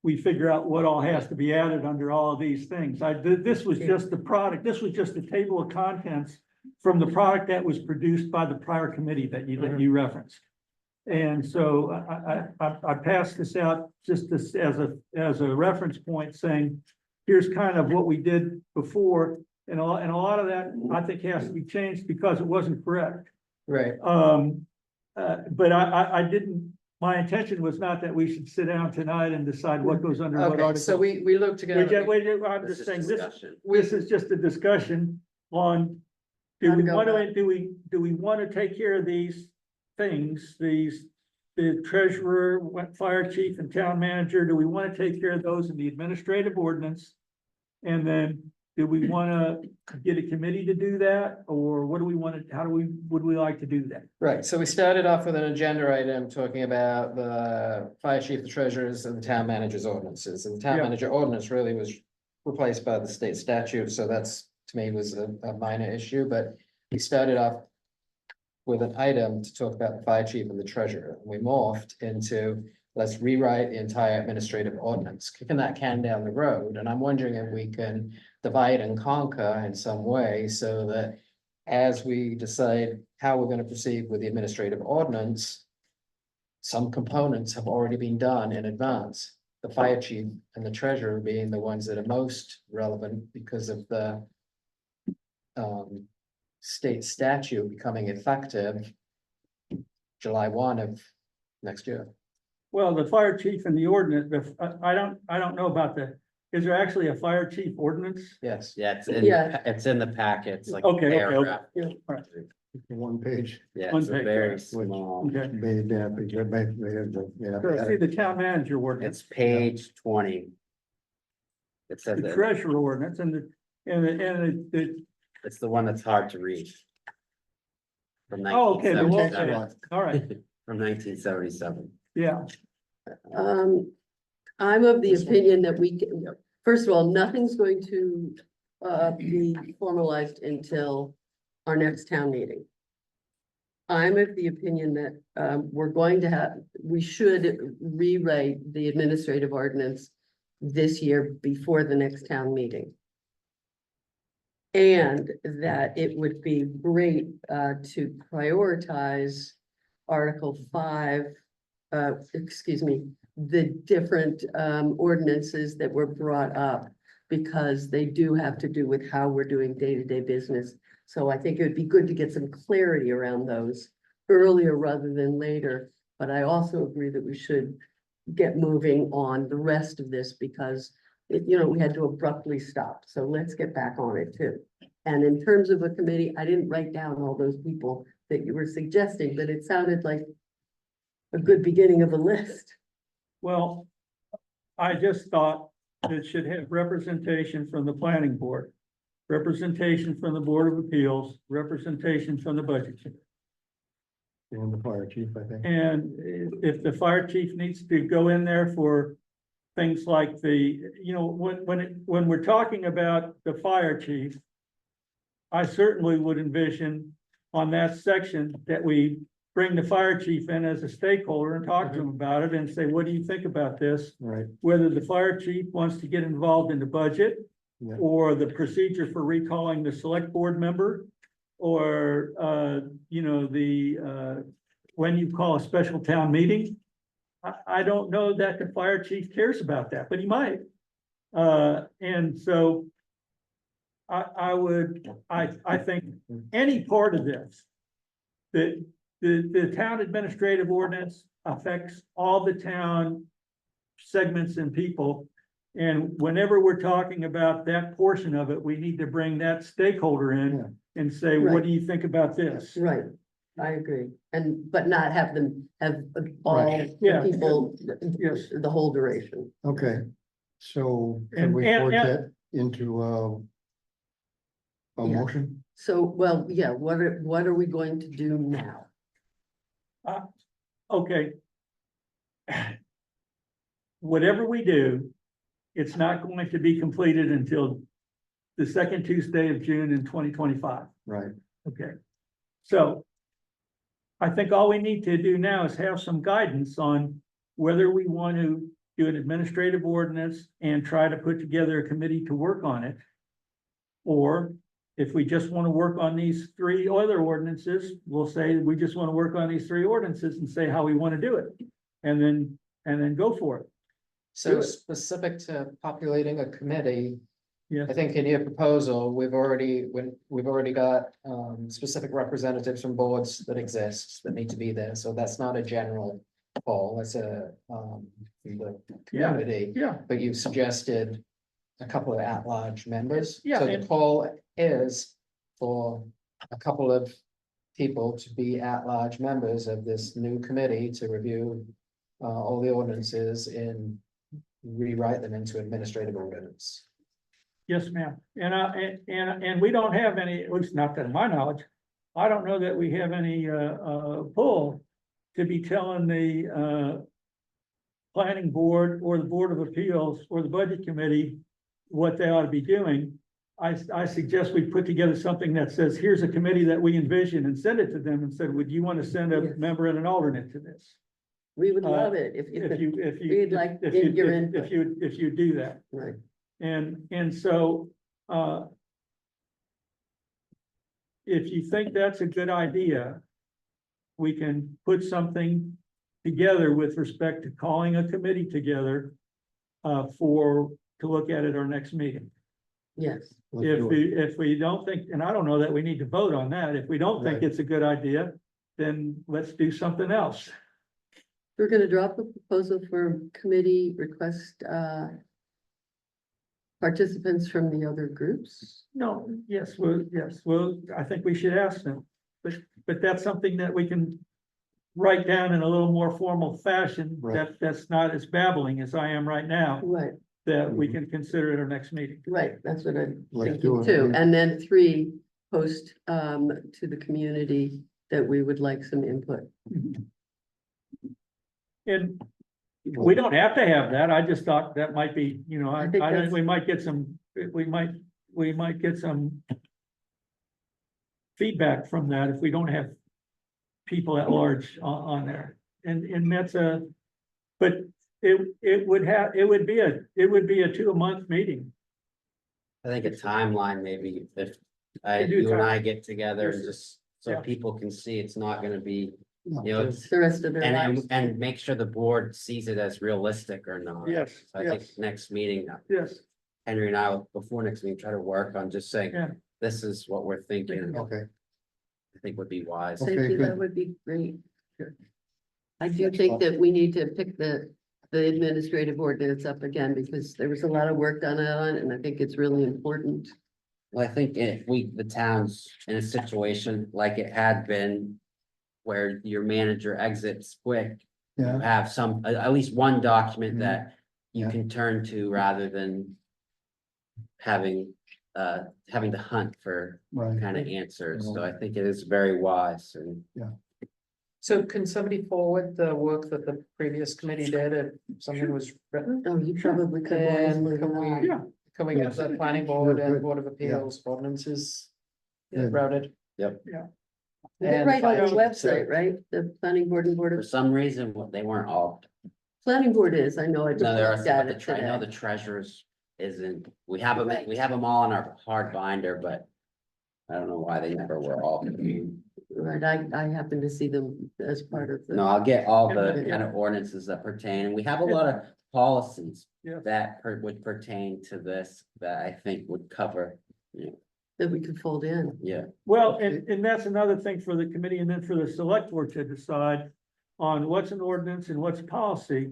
we figure out what all has to be added under all of these things. This was just the product, this was just the table of contents from the product that was produced by the prior committee that you referenced. And so I passed this out just as a reference point, saying, here's kind of what we did before. And a lot of that, I think, has to be changed because it wasn't correct. Right. But I didn't, my intention was not that we should sit down tonight and decide what goes under what Okay, so article. we looked together. I'm This just is saying, discussion. this is just a discussion on, do How to we go want about to, do we want to take care of these things, the treasurer, fire chief and town manager, do we want to take care of those in the administrative ordinance? And then, do we want to get a committee to do that, or what do we want to, would we like to do that? Right, so we started off with an agenda item talking about the fire chief, the treasurers, and the town manager's ordinances. And the town Yeah. manager ordinance really was replaced by the state statute, so that's, to me, was a minor issue, but we started off with an item to talk about the fire chief and the treasurer. We morphed into, let's rewrite the entire administrative ordinance, kicking that can down the road. And I'm wondering if we can divide and conquer in some way so that as we decide how we're going to proceed with the administrative ordinance, some components have already been done in advance. The fire chief and the treasurer being the ones that are most relevant because of the state statute becoming effective July 1 of next year. Well, the fire chief and the ordinance, I don't know about is there actually a fire chief ordinance? Yes. Yeah, Yeah. it's in the packets, like. Okay, paragraph. yeah, all right, One page. Yeah, One it's a page, very right. small, okay. Made that, yeah. So I see the town manager ordinance, it's page 20. It says the that, treasurer ordinance, and it's the one that's hard to read. From Oh, okay, the nineteen okay. seventy-seven, all right, from 1977. yeah. I'm of the opinion that first of all, nothing's going to be formalized until our next town meeting. I'm of the opinion that we should rewrite the administrative ordinance this year before the next town meeting. And that it would be great to prioritize Article 5, the different ordinances that were brought up, because they do have to do with how we're doing day-to-day business. So I think it would be good to get some clarity around those earlier rather than later. But I also agree that we should get moving on the rest of this because we had to abruptly stop. So let's get back on it too. And in terms of a committee, I didn't write down all those people that you were suggesting, but it sounded like a good beginning of a list. Well, I just thought that it should have representation from the planning board, representation from the Board of Appeals, representation from the budget committee. And the fire chief, I think. And if the fire chief needs to go in there for things like when we're talking about the fire chief, I certainly would envision on that section that we bring the fire chief in as a stakeholder and talk to him about it and say, what do you think about this? Right, Whether the fire chief wants to get involved in the budget yeah. or the procedure for recalling the select board member, or, when you call a special town meeting. I don't know that the fire chief cares about that, but he might. And so I think any part of this that the town administrative ordinance affects all the town segments and people. And whenever we're talking about that portion of it, we need to bring that stakeholder Yeah. in and say, what Right. do you think about this? Right, I agree, but not have them have all Right. the Yeah. people, Yes. the whole duration. Okay, so can And- we and- force and- that into a Yeah. motion? So, well, yeah, what are we going to do now? Okay. Whatever we do, it's not going to be completed until the second Tuesday of June in 2025. Right, Okay, so I think all we need to do now is have some guidance on whether we want to do an administrative ordinance and try to put together a committee to work on it. Or if we just want to work on these three other ordinances, we'll say we just want to work on these three ordinances and say how we want to do it. And then go for it. So Do it. specific to populating a committee, Yes. I think in your proposal, we've already got specific representatives from boards that exist that need to be there, so that's not a general poll, that's a the community. Yeah, But you've suggested a couple of at-large members. Yeah, So the and- call is for a couple of people to be at-large members of this new committee to review all the ordinances and rewrite them into administrative ordinance. yes, ma'am. And we don't have any, at least not to my knowledge, I don't know that we have any pull to be telling the planning board or the Board of Appeals or the Budget Committee what they ought to be doing. I suggest we put together something that says, here's a committee that we envision, and send it to them and said, would you want to send a Yes. member and an alternate to this? We would Uh, love it if If you, you, We'd like if you, your if you do that. right, And so, if you think that's a good idea, we can put something together with respect to calling a committee together to look at our next meeting. yes, let's do it. If we don't think, and I don't know that we need to vote on that, if we don't think Right. it's a good idea, then let's do something else. we're gonna drop the proposal for committee request, participants from the other groups. No, yes, I think we should ask them, but that's something that we can write down in a little more formal fashion, Right. that's not as babbling as I am right now, Right, that we can consider at our next meeting. right, that's what I'm Let's do thinking it. too, and then 3, post, to the community that we would like some input. And we don't have to have that, I just thought that might be, I think that's- we might get some, we might get some feedback from that if we don't have people at large on there. And that's but it would be a 2-a-month meeting. I think a timeline, maybe, if Can do you and time. I get together and Yes. just so Yeah. people can see it's not gonna be, No. you know, it's- The rest of their and, lives. and make sure the board sees it as realistic or not. Yes, So I think yes, next meeting, yes, Henry and I, before next meeting, try to work on just saying, Yeah. this is what we're thinking, Okay, I think would be wise. Okay, Thank you, that good. would be great. I do think that we need to pick the administrative ordinance up again, because there was a lot of work done on it, and I think it's really important. Well, I think if the town's in a situation like it had been, where your manager exits quick, you yeah, have at least one document Mhm. that you Yeah. can turn to rather than having to hunt for right. kind of answers. So I think it is very wise and So can somebody forward the work that the previous committee did if something was written? Oh, you probably could. And wisely can not. we, Yeah. can we get the planning board Sure, and good. Board of Appeals ordinances Good. routed? They're And right on the financial- website, right? The planning board and board for of, some reason, they weren't all. planning board is, I know, I just No, there are, looked at but it I know the today. treasurers isn't, we have them all in our hard binder, but. I don't know why they never were all. Right, I happen to see them as part of the. No, I'll get all the Yeah. kind of ordinances that pertain, and we have a lot of policies. Yeah. That would pertain to this, that I think would cover, that we could fold in. Yeah, Well, and that's another thing for the committee and then for the select board to decide on what's an ordinance and what's policy.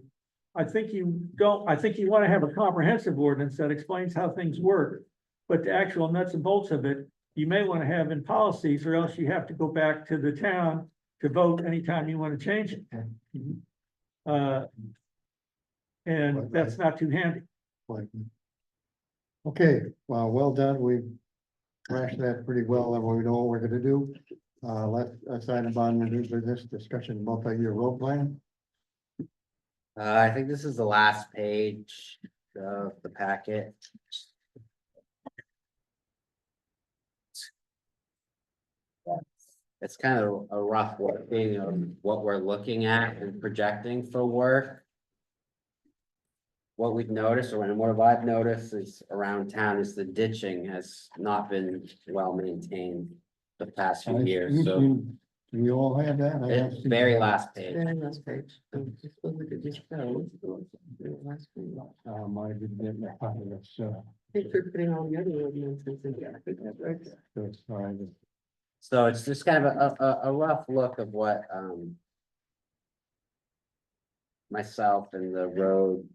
I think you want to have a comprehensive ordinance that explains how things work. But the actual nuts and bolts of it, you may want to have in policies, or else you have to go back to the town to vote anytime you want to change it. And that's not too handy. Okay, well done. We thrashed that pretty well, and we know what we're gonna do. Let's item on the new business discussion, multi-year road plan. I think this is the last page of the packet. It's kind of a rough working of what we're looking at and projecting for work. What we've noticed, or what I've noticed is around town is the ditching has not been well maintained the past few years, so Do we all have that? I don't it's see very that. last page. Very last page. Just look at this show. Last page. I didn't get that part of it, so I think we're putting all the other ordinances in there. I think that's right. it's fine. So it's just kind of a rough look of what, myself and the road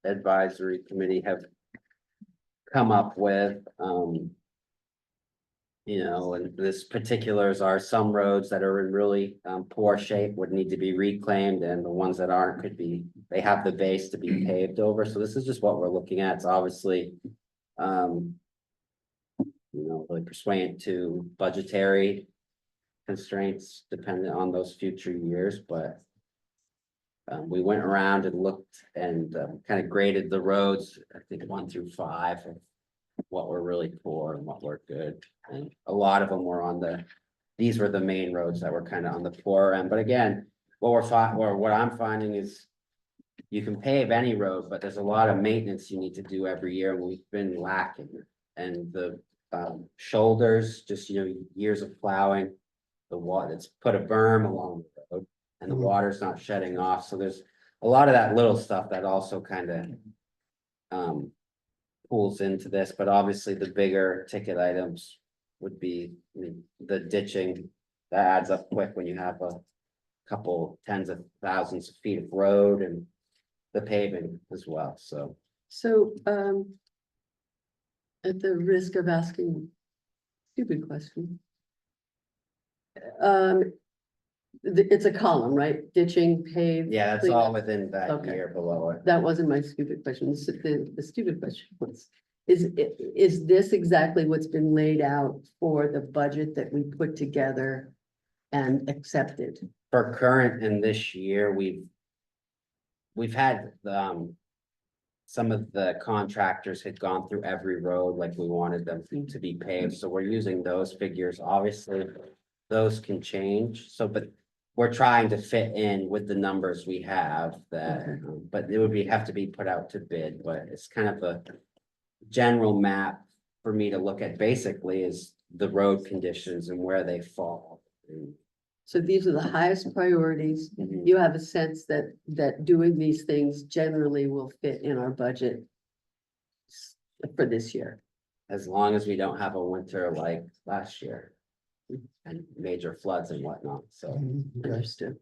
advisory committee have come up with, you know, and this particulars are some roads that are in really, poor shape would need to be reclaimed, and the ones that aren't could be, they have the base to be paved over, so this is just what we're looking at, it's obviously, you know, really pursuant to budgetary constraints dependent on those future years, but we went around and looked and kind of graded the roads, I think 1 through 5, of what were really poor and what were good. And a lot of them were these were the main roads that were kind of on the poorer end, but again, what I'm finding is you can pave any road, but there's a lot of maintenance you need to do every year, and we've been lacking. And the shoulders, just, you know, years of plowing, the water, it's put a berm along the road, and the water's not shedding off, so there's a lot of that little stuff that also kind of pulls into this, but obviously the bigger ticket items would be, I mean, the ditching, that adds up quick when you have a couple tens of thousands of feet of road, and the paving as well, so. So, at the risk of asking stupid question. It's a column, right? Ditching, paved. Yeah, that's clean all up. within that Okay. year below it. That wasn't my stupid question. The stupid question was, is this exactly what's been laid out for the budget that we put together and accepted? For current in this year, we've had, some of the contractors had gone through every road like we wanted them to be paved, so we're using those figures, obviously. Those can change, so, but we're trying to fit in with the numbers we have that, Okay. but it would have to be put out to bid, but it's kind of a general map for me to look at, basically, is the road conditions and where they fall. So these are the highest priorities. Mhm. You have a sense that doing these things generally will fit in our budget for this year. As long as we don't have a winter like last year. And major floods and whatnot, so. Okay. Understood.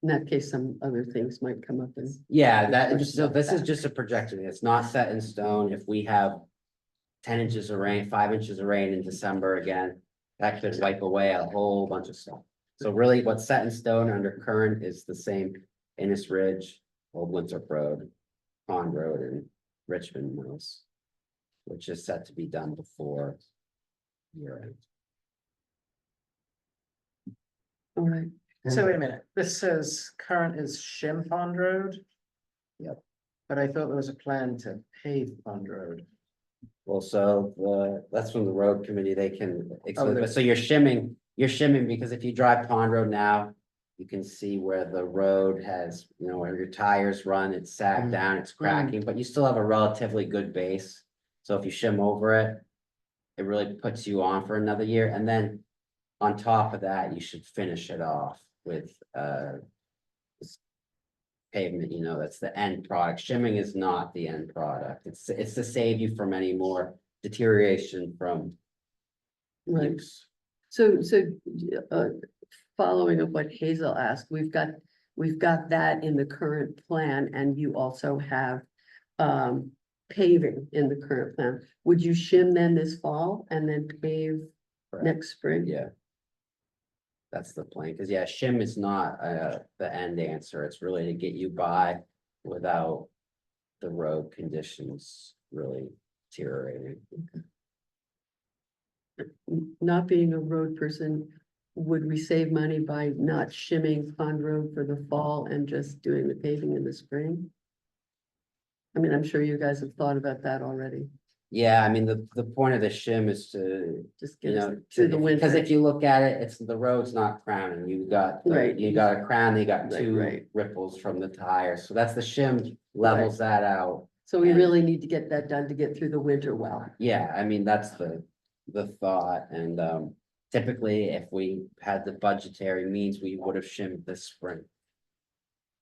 In that case, some other things might come up and. Yeah, so this is just a projection, it's not set in stone, if we have 10 inches of rain, 5 inches of rain in December again, that could wipe away a whole bunch of stuff. So really, what's set in stone under current is the same Innis Ridge, Old Winthrop Road, Pond Road, and Richmond Mills, which is set to be done before year end. All right, So wait a minute, this says current is Shim Pond Road? Yep. But I thought there was a plan to pave Pond Road. Well, so that's from the road committee, they can, Oh, so you're shimming because if you drive Pond Road now. You can see where the road has, you know, where your tires run, it's sagged down, it's cracking, but you still have a relatively good base. So if you shim over it, it really puts you on for another year, and then on top of that, you should finish it off with this pavement, you know, that's the end product. Shimming is not the end product. It's to save you from any more deterioration from Right. use. So, uh, following up what Hazel asked, we've got that in the current plan, and you also have paving in the current plan. Would you shim then this fall and then pave Correct. next spring? Yeah. That's the plan, because yeah, shim is not the end answer. It's really to get you by without the road conditions really deteriorating. Not being a road person, would we save money by not shimming Pond Road for the fall and just doing the paving in the spring? I mean, I'm sure you guys have thought about that already, Yeah, I mean, the point of the shim is to, just you get us know, through the because winter. if you look at it, it's the road's not crowning. You got, Right. you got a crown, you got Right, two right. ripples from the tire. So that's the shim levels that out. So we and- really need to get that done to get through the winter well. Yeah, I mean, that's the thought, and typically, if we had the budgetary means, we would have shimmed this spring.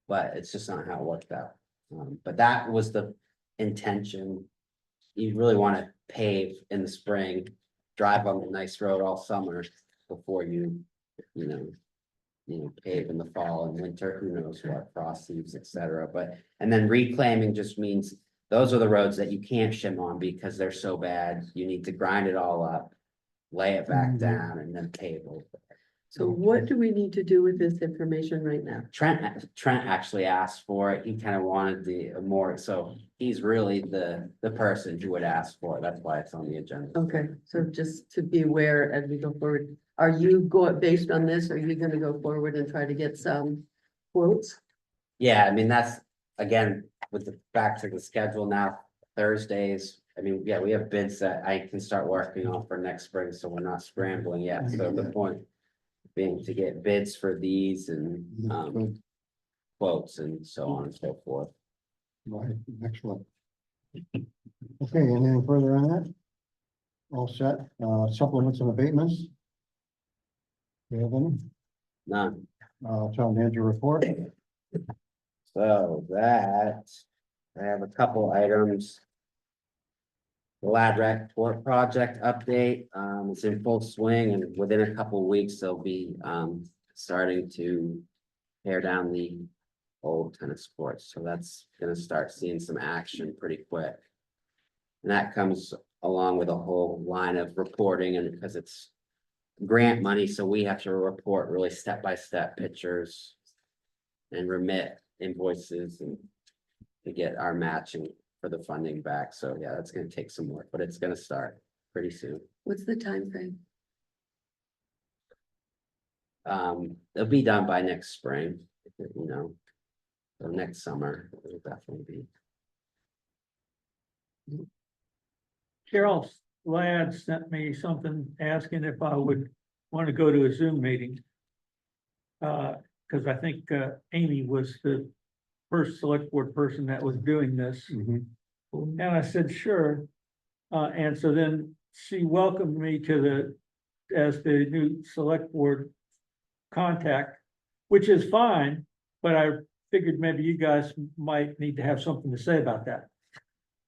But it's just not how it worked out, but that was the intention. You really wanna pave in the spring, drive on the nice road all summer before you know. Pave in the fall and winter, who knows what, frost seeds, et cetera, but, and then reclaiming just means. Those are the roads that you can't shim on because they're so bad, you need to grind it all up. Lay it back Mhm. down and then pave over. So what do we need to do with this information right now? Trent actually asked for it, he kind of wanted the more, so he's really the person who would ask for it, that's why it's on the agenda. Okay, so just to be aware as we go forward, are you based on this, are you gonna go forward and try to get some quotes? Yeah, I mean, that's, again, with the back to the schedule now, Thursdays, I mean, yeah, we have bids that I can start working on for next spring, so we're not scrambling yet, so the point. Being to get bids for these and quotes and so on and so forth. Right, excellent. Okay, anything further on that? All set, supplements and abatements? Do you have any? None, Town manager report? so that, I have a couple items. The lad rec port project update, it's in full swing and within a couple weeks, they'll be, starting to tear down the old tennis courts, so that's gonna start seeing some action pretty quick. And that comes along with a whole line of reporting, and because it's grant money, so we have to report really step-by-step pictures and remit invoices and to get our matching for the funding back, so yeah, that's gonna take some work, but it's gonna start pretty soon. What's the time frame? It'll be done by next spring, so next summer, it'll definitely be. Carol Ladd sent me something asking if I would want to go to a Zoom meeting. Cause I think Amy was the first select board person that was doing this. Mhm. And I said, sure. And so then she welcomed me as the new select board contact, which is fine, but I figured maybe you guys might need to have something to say about that.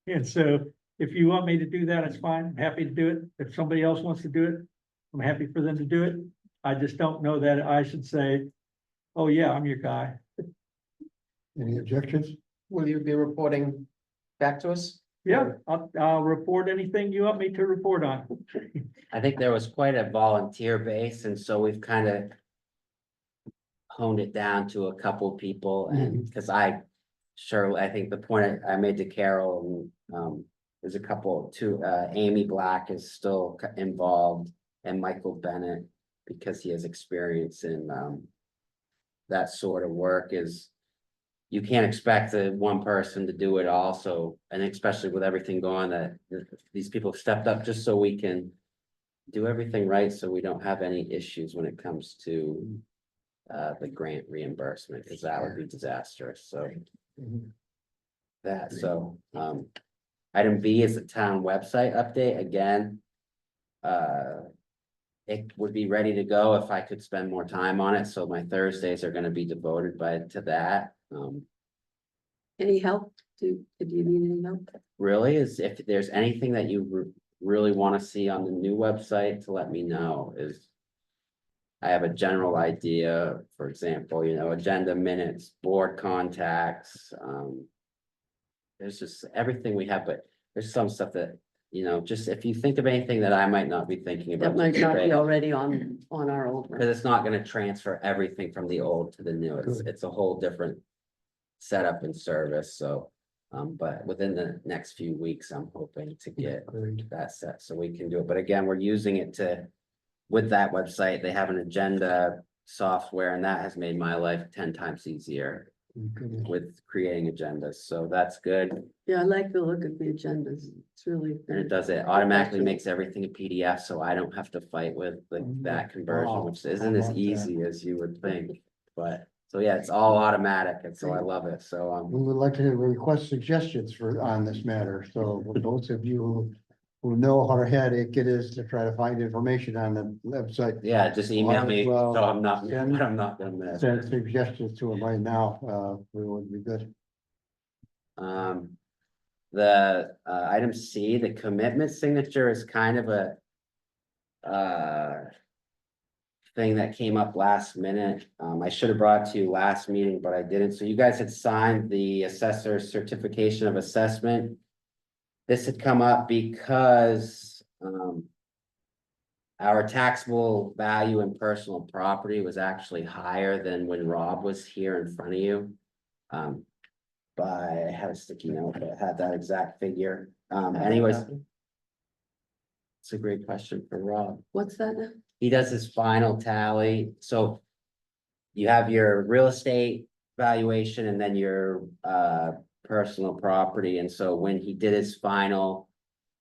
And so if you want me to do that, it's fine. I'm happy to do it. If somebody else wants to do it, I'm happy for them to do it. I just don't know that I should say, oh yeah, I'm your guy. Any objections? Will you be reporting back to us? Yeah, I'll report anything you want me to report on. I think there was quite a volunteer base, and so we've kind of honed it down to a couple people, and because I think the point I made to Carol, and there's a couple too, Amy Black is still involved, and Michael Bennett, because he has experience in that sort of work. Is you can't expect one person to do it also, and especially with everything going that these people stepped up just so we can do everything right, so we don't have any issues when it comes to the grant reimbursement, because that would be disastrous, so. That, so, item B is the town website update, again. It would be ready to go if I could spend more time on it, so my Thursdays are gonna be devoted to that. Any help? Do you need any help? Really, is if there's anything that you really want to see on the new website to let me know is. I have a general idea, for example, agenda minutes, board contacts, there's just everything we have, but there's some stuff that, just if you think of anything that I might not be thinking That about. might just not say- be already on our old Cause one. it's not gonna transfer everything from the old to the new. Good. It's a whole different setup and service, so. But within the next few weeks, I'm hoping to get Great. that set, so we can do it. But again, we're using it to. With that website, they have an agenda software, and that has made my life 10 times easier Good. with creating agendas, so that's good. Yeah, I like the look of the agendas. It's really. And it does, it automatically makes everything a PDF, so I don't have to fight with like that conversion, Wow, which I isn't as love that. easy as you would think. But, so yeah, it's all automatic, and so I love it, so, We would like to request suggestions on this matter, so for those of you who know how headache it is to try to find information on the website. yeah, just email me, Well, so I'm not, yeah. I'm not gonna miss. Send suggestions to them right now, we would be good. The item C, the commitment signature is kind of a. Thing that came up last minute. I should have brought it to you last meeting, but I didn't. So you guys had signed the assessor's certification of assessment. This had come up because our taxable value in personal property was actually higher than when Rob was here in front of you. But I had a sticky note that had that exact figure. Anyways, it's a great question for Rob. What's that now? He does his final tally, so. You have your real estate valuation and then your personal property, and so when he did his final.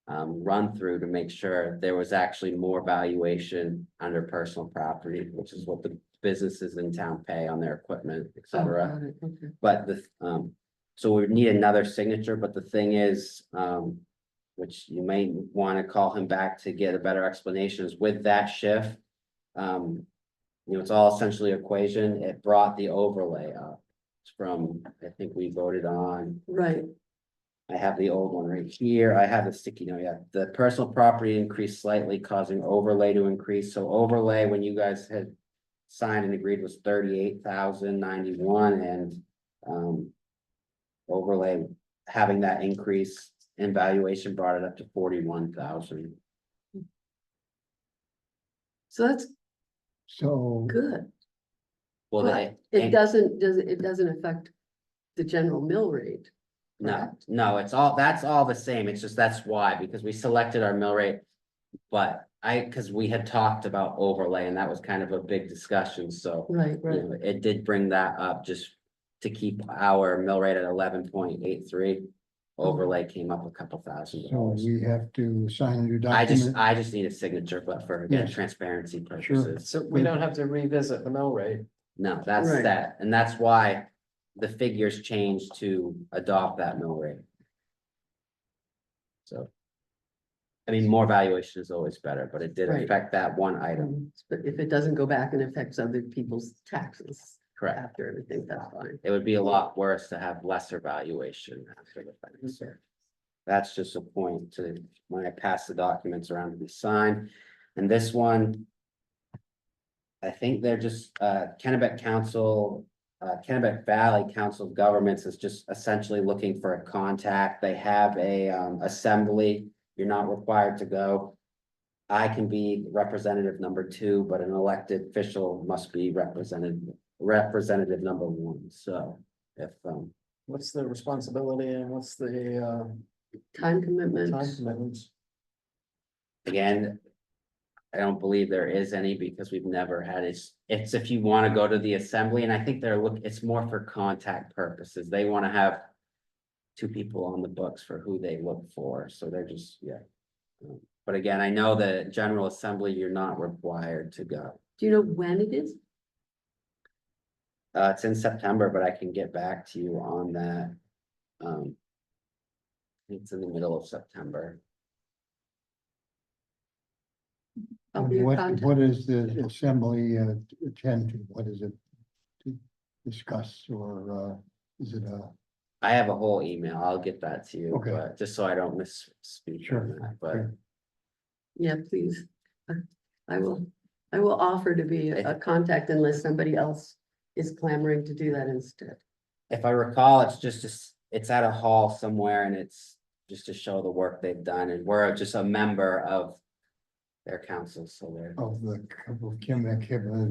Run through to make sure there was actually more valuation under personal property, which is what the businesses in town pay on their equipment, et Oh, cetera. got it, okay. But so we would need another signature, but the thing is, which you may want to call him back to get a better explanation, is with that shift. It's all essentially equation, it brought the overlay up. From, I think we voted on, Right, I have the old one right here, I have the sticky note, yeah, the personal property increased slightly, causing overlay to increase, so overlay, when you guys had. Signed and agreed was 38,091 and. Overlay, having that increase in valuation brought it up to 41,000. so that's So, good. Well, But they, it doesn't affect the general mill rate. no, correct? no, that's all the same, it's just that's why, because we selected our mill rate. But cause we had talked about overlay and that was kind of a big discussion, so. Right, right. It did bring that up just to keep our mill rate at 11.83. Overlay came up a couple thousand so dollars. we have to sign a new I document. just need a signature, but for again, Yes. transparency Sure. purposes. So we don't have to revisit the mill rate. No, that's Right. that, and that's why the figures changed to adopt that mill rate. So. I mean, more valuation is always better, but it did Right. affect that one item, But if it doesn't go back and affects other people's taxes correct? after everything, that's fine. It would be a lot worse to have lesser valuation after the fact, so. That's just a point to, when I pass the documents around to be signed, and this one. I think they're just, Kennebec Council, Kennebec Valley Council of Governments is just essentially looking for a contact. They have a, assembly. You're not required to go. I can be representative number 2, but an elected official must be representative number 1, so if, What's the responsibility and what's the Time commitment. time commitments? again. I don't believe there is any because we've never had it. It's if you want to go to the assembly, and I think it's more for contact purposes. They want to have 2 people on the books for who they look for, so they're just, yeah. But again, I know the General Assembly, you're not required to go. Do you know when it is? It's in September, but I can get back to you on that. It's in the middle of September. I'll be your What contact. is the assembly attend to? What is it to discuss or is it a? I have a whole email. I'll get that to you, Okay. but just so I don't misspeak Sure, on that, but. sure. Yeah, please. I will offer to be a contact unless somebody else is clamoring to do that instead. If I recall, it's at a hall somewhere and it's just to show the work they've done and we're just a member of their council, so they're. Of the, of Kim,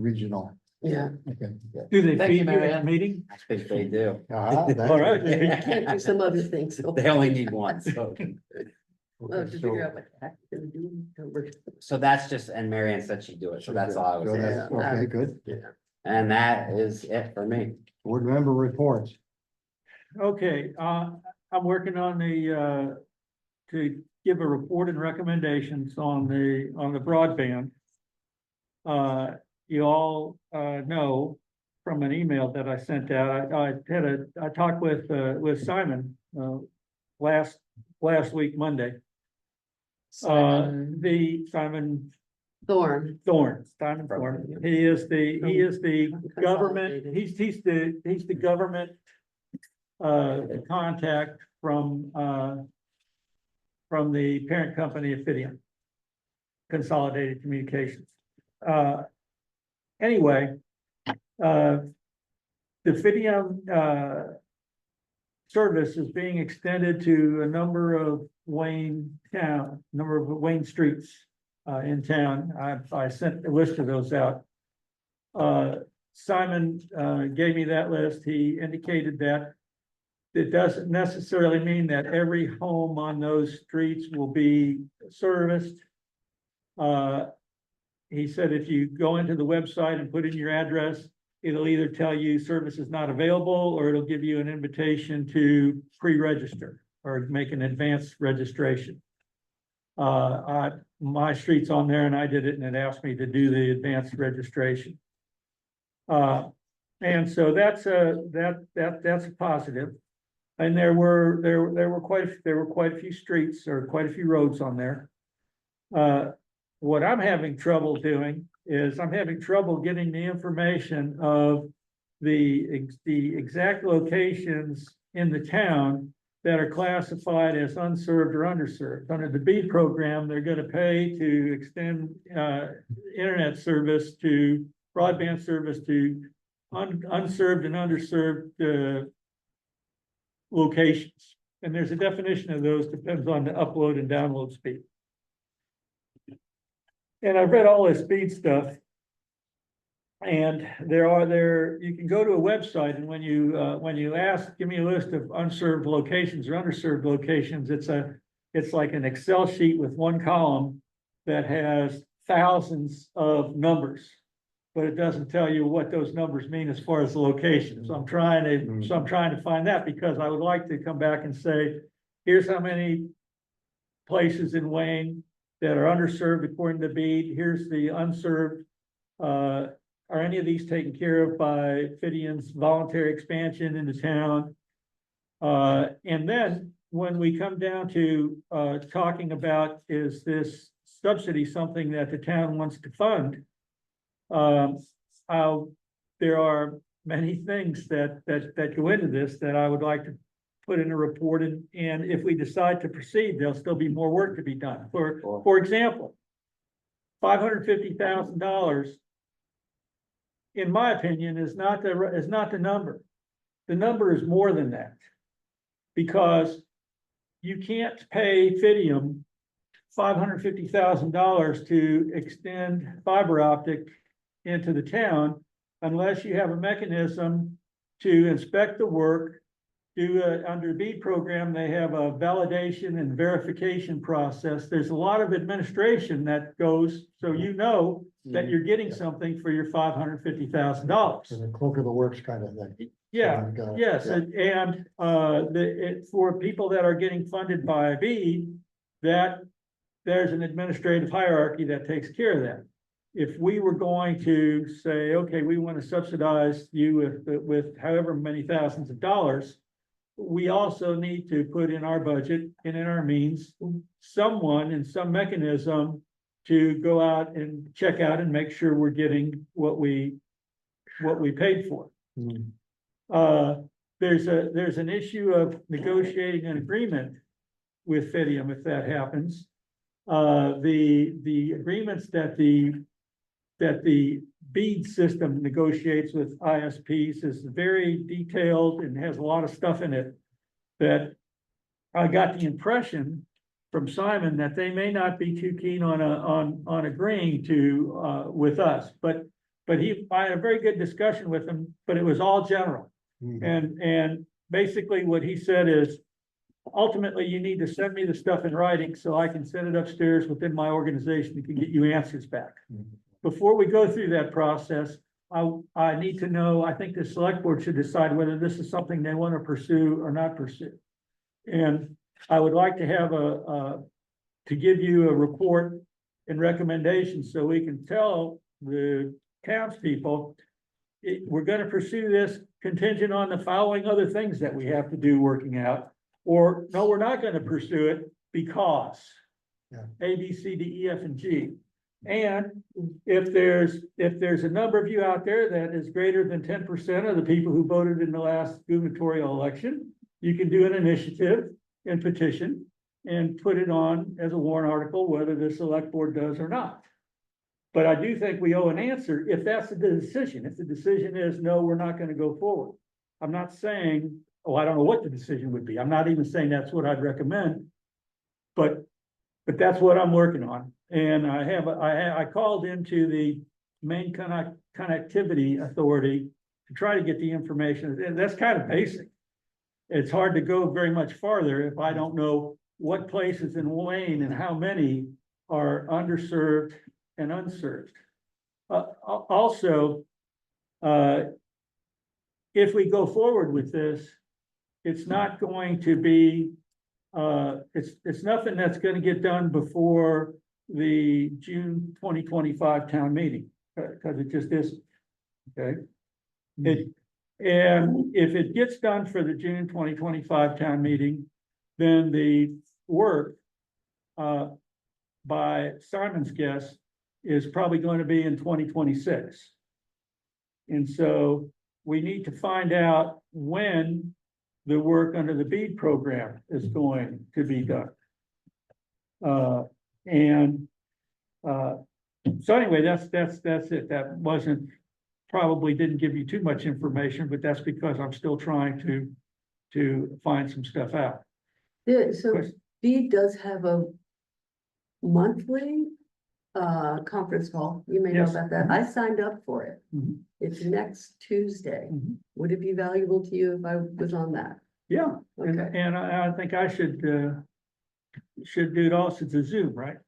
regional, Yeah, okay. Do they Thank you, feed you Mary at Ann. the meeting? I think they do. That's All right. can't do some other things. so- They only need one, so. Oh, to figure out what the heck they're doing. So that's just, and Marianne said she'd do it, so that's all I was So saying. that's- Okay, good. And that is it for me. Board member reports. Okay, I'm working on to give a report and recommendations on the broadband. You all, know from an email that I sent out, I talked with Simon, last week, Monday. Simon Thorn. Simon Thorne, he is the government, he's the government contact from the parent company of Fidium, Consolidated Communications. Anyway, the Fidium service is being extended to a number of Wayne streets in town. I sent a list of those out. Simon gave me that list. He indicated that it doesn't necessarily mean that every home on those streets will be serviced. He said if you go into the website and put in your address, it'll either tell you service is not available, or it'll give you an invitation to pre-register or make an advanced registration. My street's on there and I did it, and it asked me to do the advanced registration. And so that's a positive. And there were quite a few streets or quite a few roads on there. What I'm having trouble doing is I'm having trouble getting the information of the exact locations in the town that are classified as unserved or underserved. Under the BEAD program, they're going to pay to extend internet service to broadband service to unserved and underserved locations. And there's a definition of those, depends on the upload and download speed. And I've read all this speed stuff. And you can go to a website, and when you ask, give me a list of unserved locations or underserved locations, it's like an Excel sheet with one column that has thousands of numbers. But it doesn't tell you what those numbers mean as far as the location. So I'm trying to find that, because I would like to come back and say, here's how many places in Wayne that are underserved according to BEAD. Here's the unserved. Are any of these taken care of by Fidium's voluntary expansion into town? And then when we come down to talking about, is this subsidy something that the town wants to fund? There are many things that go into this that I would like to put in a report, and if we decide to proceed, there'll still be more work to be done. For example, $550,000, in my opinion, is not the number. The number is more than that, because you can't pay Fidium $550,000 to extend fiber optic into the town unless you have a mechanism to inspect the work. Under BEAD program, they have a validation and verification process. There's a lot of administration that goes, so you know that you're getting something for your $550,000. So the cloak of the works kind of thing. Yeah, Got it. yes, Yeah. and for people that are getting funded by BEAD, that there's an administrative hierarchy that takes care of that. If we were going to say, okay, we want to subsidize you with however many thousands of dollars, we also need to put in our budget and in our means, someone in some mechanism to go out and check out and make sure we're getting what we paid for. There's an issue of negotiating an agreement with Fidium if that happens. the agreements that the bead system negotiates with ISPs is very detailed and has a lot of stuff in it that I got the impression from Simon that they may not be too keen on agreeing to, with us, but I had a very good discussion with him, but it was all general. And basically what he said is, ultimately, you need to send me the stuff in writing so I can send it upstairs within my organization and can get you answers back. Before we go through that process, I need to know, I think the select board should decide whether this is something they want to pursue or not pursue. And I would like to have to give you a report and recommendations so we can tell the townspeople, we're gonna pursue this contingent on the following other things that we have to do working out. Or, no, we're not gonna pursue it because Yeah. A, B, C, D, E, F, and G. And if there's a number of you out there that is greater than 10% of the people who voted in the last gubernatorial election, you can do an initiative and petition and put it on as a warrant article, whether the select board does or not. But I do think we owe an answer if that's the decision. If the decision is, no, we're not gonna go forward. I'm not saying, oh, I don't know what the decision would be. I'm not even saying that's what I'd recommend. But that's what I'm working on. And I called into the main connectivity authority to try to get the information. And that's kind of basic. It's hard to go very much farther if I don't know what places in Wayne and how many are underserved and unserved. Also, if we go forward with this, it's not going to be, it's nothing that's gonna get done before the June 2025 town meeting, because it just isn't, okay? And if it gets done for the June 2025 town meeting, then the work, by Simon's guess, is probably going to be in 2026. And so we need to find out when the work under the BEAD program is going to be done. So anyway, that's it. That wasn't, probably didn't give you too much information, but that's because I'm still trying to find some stuff out. Yeah, so Question? BEAD does have a monthly conference call. You may know Yes. about that. I signed up for it. Mhm. It's next Tuesday. Mhm. Would it be valuable to you if I was on that? Yeah, and, Okay. and I think I should do it also to Zoom, right?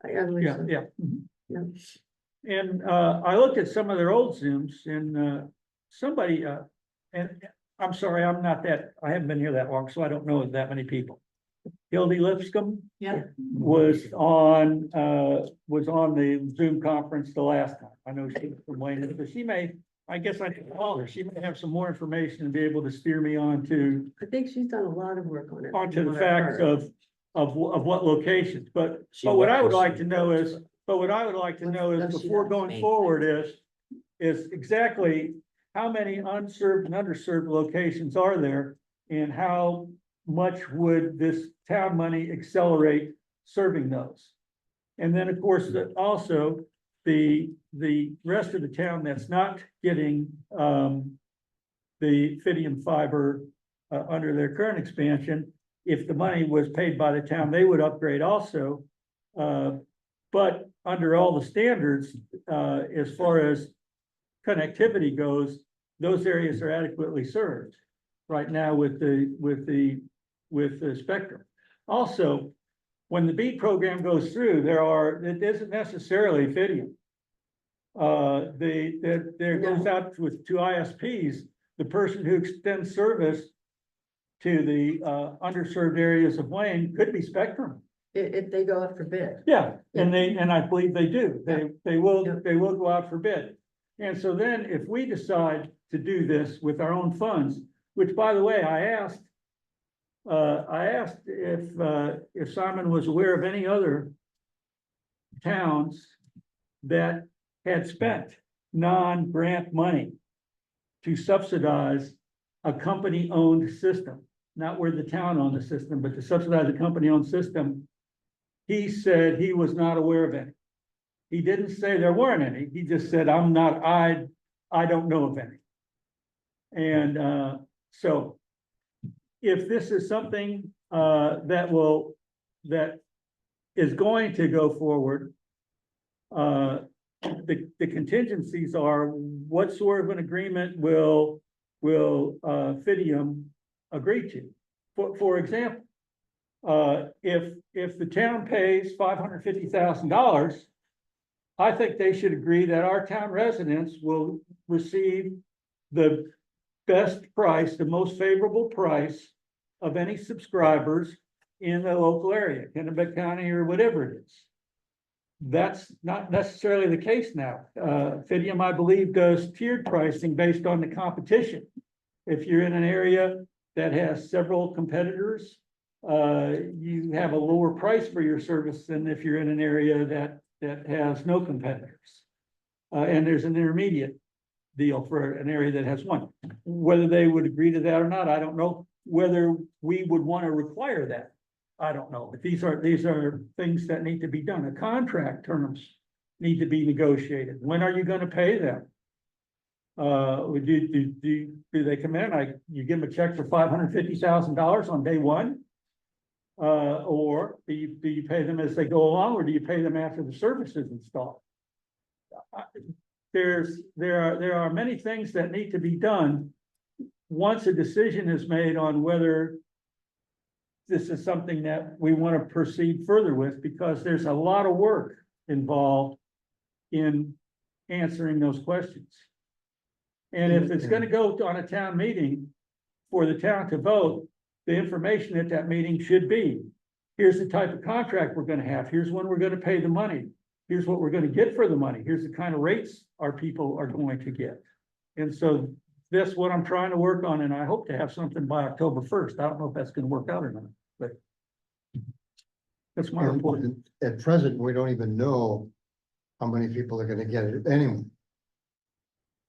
I believe Yeah, so. yeah. Mhm. Yeah. And I looked at some of their old Zooms and somebody, and I'm sorry, I haven't been here that long, so I don't know that many people. Hildy Lipscomb Yeah. was on the Zoom conference the last time. I know she was from Wayne, but she may, I guess I can call her. She may have some more information and be able to steer me on to I think she's done a lot of work on it. onto from the what I've facts heard. of what locations, but She what I would works- like to know is, Does she before know? going forward is exactly how many unserved and underserved locations are there? And how much would this town money accelerate serving those? And then, of course, also the rest of the town that's not getting the Fidium fiber under their current expansion, if the money was paid by the town, they would upgrade also. But under all the standards, as far as connectivity goes, those areas are adequately served right now with the spectrum. Also, when the BEAD program goes through, it isn't necessarily Fidium. There goes out to ISPs, the person who extends service to the underserved areas of Wayne could be Spectrum. If they go up for bid. Yeah, and I believe they do. They will Yeah. go out for bid. And so then if we decide to do this with our own funds, which by the way, I asked if Simon was aware of any other towns that had spent non-grant money to subsidize a company-owned system, not where the town owned the system, but to subsidize a company-owned system he said he was not aware of any. He didn't say there weren't any, he just said, I don't know of any. And, so if this is something, that is going to go forward, the contingencies are, what sort of an agreement will Fidium agree to? For example, if the town pays $550,000, I think they should agree that our town residents will receive the best price, the most favorable price of any subscribers in the local area, Kennebec County or whatever it is. That's not necessarily the case now. Fidium, I believe, does tiered pricing based on the competition. If you're in an area that has several competitors, you have a lower price for your service than if you're in an area that has no competitors. And there's an intermediate deal for an area that has one. Whether they would agree to that or not, I don't know. Whether we would want to require that, I don't know. But these are things that need to be done. The contract terms need to be negotiated. When are you going to pay them? Do they come in, you give them a check for $550,000 on day one? Or do you pay them as they go along, or do you pay them after the service is installed? There are many things that need to be done once a decision is made on whether this is something that we want to proceed further with, because there's a lot of work involved in answering those questions. And if it's going to go on a town meeting for the town to vote, the information at that meeting should be, here's the type of contract we're going to have. Here's when we're going to pay the money. Here's what we're going to get for the money. Here's the kind of rates our people are going to get. And so that's what I'm trying to work on, and I hope to have something by October 1st. I don't know if that's going to work out or not, but that's my report. At present, we don't even know how many people are gonna get it anyway.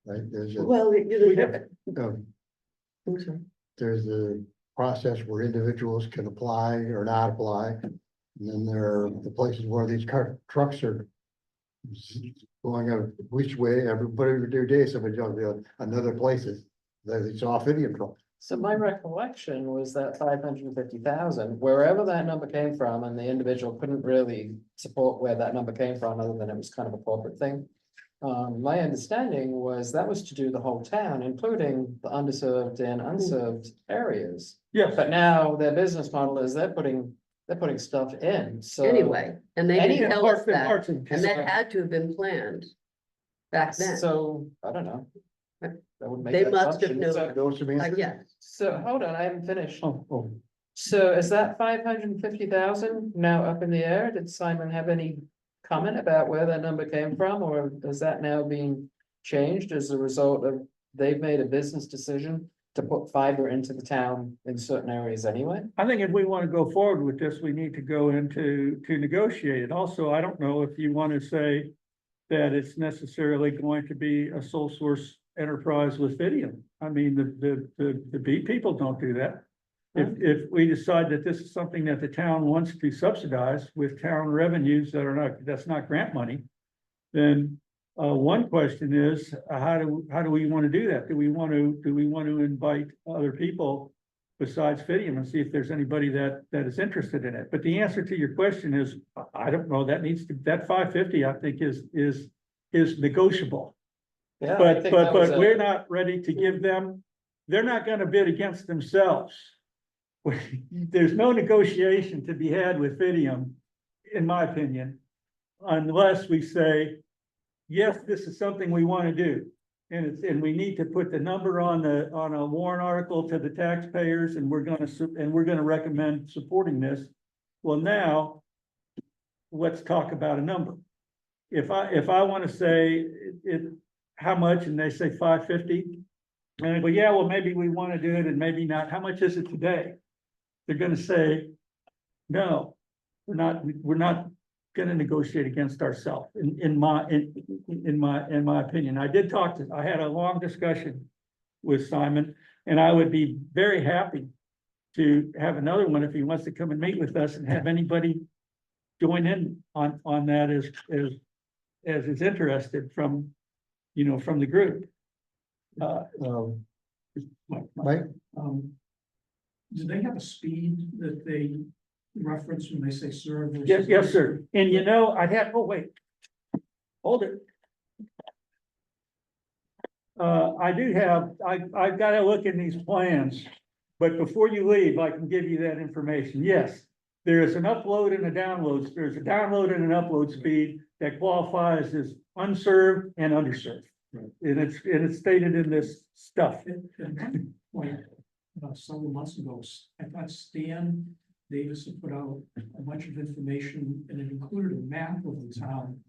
Right, Well, We have- I'm sorry. there's a process where individuals can apply or not apply. And then there are the places where these trucks are going out which way, everybody would do day, somebody else do another places, that it's off Indian truck. So my recollection was that 550,000, wherever that number came from, and the individual couldn't really support where that number came from, other than it was kind of a corporate thing. My understanding was that was to do the whole town, including the underserved and unserved areas. Yes, But now their business model is they're putting stuff in, so. Anyway, and they didn't tell us that, parts and and that had to have been planned back then. So, I don't know. That would make They that must have assumption. known. So- Those are I guess. So, hold on, I haven't finished. oh, So is that 550,000 now up in the air? Did Simon have any comment about where that number came from, or is that now being changed as a result of they've made a business decision to put fiber into the town in certain areas anyway? I think if we want to go forward with this, we need to go into to negotiate it. Also, I don't know if you want to say that it's necessarily going to be a sole source enterprise with Fidium. I mean, the B people don't do that. If we decide that this is something that the town wants to subsidize with town revenues that are not, that's not grant money, then one question is, how do we want to do that? Do we want to invite other people besides Fidium and see if there's anybody that is interested in it? But the answer to your question is, I don't know. That 550, I think, is negotiable. Yeah, I But think that was we're not ready to give them, they're not gonna bid against themselves. There's no negotiation to be had with Fidium, in my opinion, unless we say, yes, this is something we wanna do. And we need to put the number on a warrant article to the taxpayers, and we're gonna recommend supporting this. Well, now, let's talk about a number. If I wanna say how much, and they say 550, and I go, yeah, well, maybe we want to do it and maybe not. How much is it today? They're going to say, no, we're not going to negotiate against ourselves. In my opinion, I had a long discussion with Simon, and I would be very happy to have another one if he wants to come and meet with us and have anybody join in on that as is interested from, from the group. Um, Mike, Mike, do they have a speed that they reference when they say serve? versus- Yes, sir. And oh, wait. Hold it. I've got to look in these plans, but before you leave, I can give you that information. Yes. There is an upload and a download. There's a download and an upload speed that qualifies as unserved and underserved. Right. And it's stated in this stuff. At one point, several months ago, I thought Stan Davis had put out a bunch of information and it included a map of the town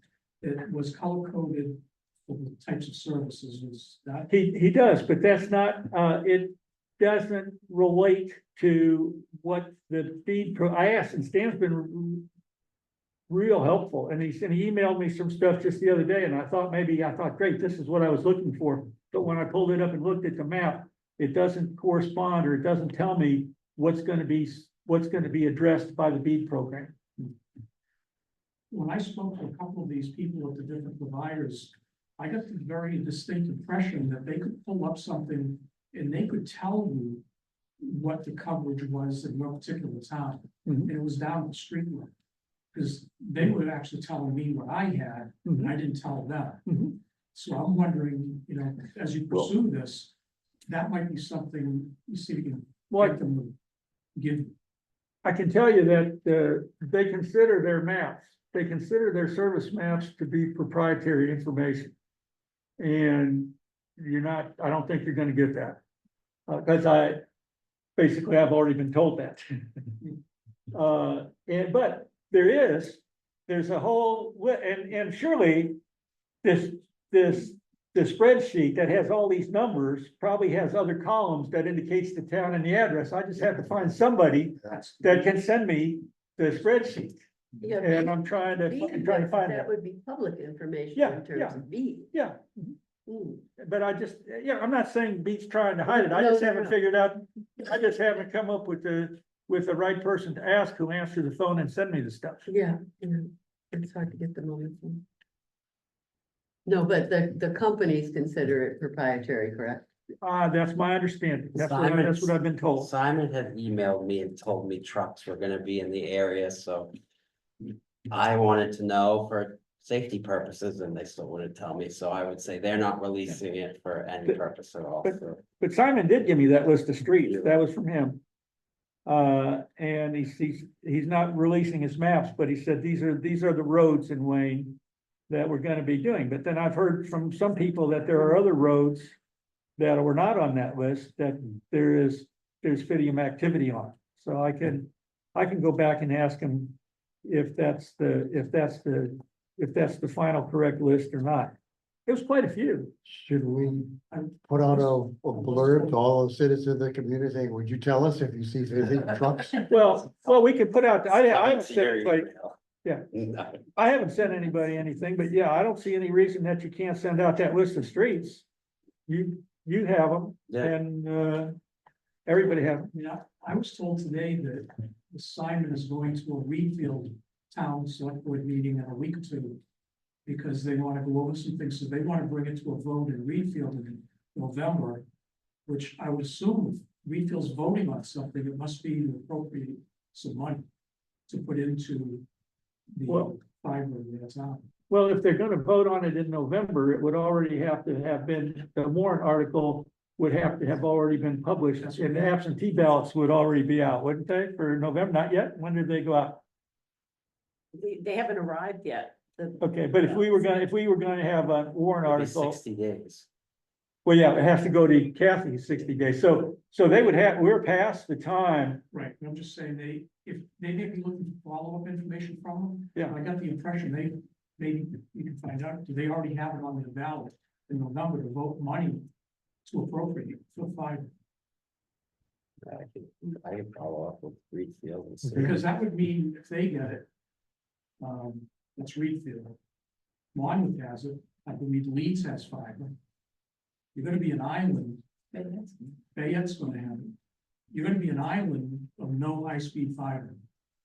that was color coded for the types of services. Was that? He does, but that's not, it doesn't relate to what the I asked, and Stan's been real helpful, and he emailed me some stuff just the other day, and I thought, great, this is what I was looking for. But when I pulled it up and looked at the map, it doesn't correspond, or it doesn't tell me what's gonna be addressed by the BEAD program. When I spoke to a couple of these people at the different providers, I got the very distinct impression that they could pull up something and they could tell you what the coverage was in your particular town. Mhm. And it was down the street line. Because they were actually telling me what I had, and I didn't tell them. Mhm. So I'm wondering, as you pursue this, that might be something you see if you can get them to give. I can tell you that, they consider their maps, they consider their service maps to be proprietary information. And I don't think you're gonna get that. Cause I've already been told that. But there's a whole, and surely this spreadsheet that has all these numbers probably has other columns that indicates the town and the address. I just have to find somebody that can send me the spreadsheet. Yeah, And I'm trying to find that it. would be public information Yeah, in terms yeah. of BEAD. Yeah, Mm. but I'm not saying Beat's trying to hide it. I No, just no, haven't no. figured out, I just haven't come up with the right person to ask who answer the phone and send me the stuff. Yeah, it's hard to get them on the phone. No, but the companies consider it proprietary, correct? That's my understanding. That's what I've been told. Simon had emailed me and told me trucks were gonna be in the area, so. I wanted to know for safety purposes, and they still wouldn't tell me, so I would say they're not releasing it for any purpose at all. so. But Simon did give me that list of streets. That was from him. And he's not releasing his maps, but he said, these are the roads in Wayne that we're gonna be doing. But then I've heard from some people that there are other roads that were not on that list that there's Fidium activity on. So I can go back and ask him if that's the final correct list or not. It was quite a few. should we put out a blurb to all the citizens of the community saying, would you tell us if you see 50 trucks? Well, we could put out, I haven't sent anybody, yeah. No. I haven't sent anybody anything, but yeah, I don't see any reason that you can't send out that list of streets. You have them Yeah. and, everybody have them. I was told today that Simon is going to a Reedfield Town Select Board meeting in a week or two. Because they want to go over some things, so they want to bring it to a vote in Reedfield in November. Which I would assume if Reedfield's voting on something, it must be to appropriate some money. To put into the Well- fiber of their town. Well, if they're gonna vote on it in November, it would already have to have been, the warrant article would have to have already been published, and the absentee ballots would already be out, wouldn't they, for November? Not yet? When did they go out? They haven't arrived yet. Okay, but if we were gonna have a warrant It'd be article, 60 days. well, yeah, it has to go to Kathy 60 days. So they would have, we're past the time. Right, I'm just saying if they may be looking for follow-up information from them. Yeah. I got the impression maybe you can find out, do they already have it on their ballot in November to vote money to appropriate for fiber? I can follow up with Reedfield and see. Because that would mean if they get it. That's Reedfield. Monmouth has it, I believe Leeds has fiber. You're gonna be an island, Fayette's gonna have it. You're gonna be an island of no high-speed fiber.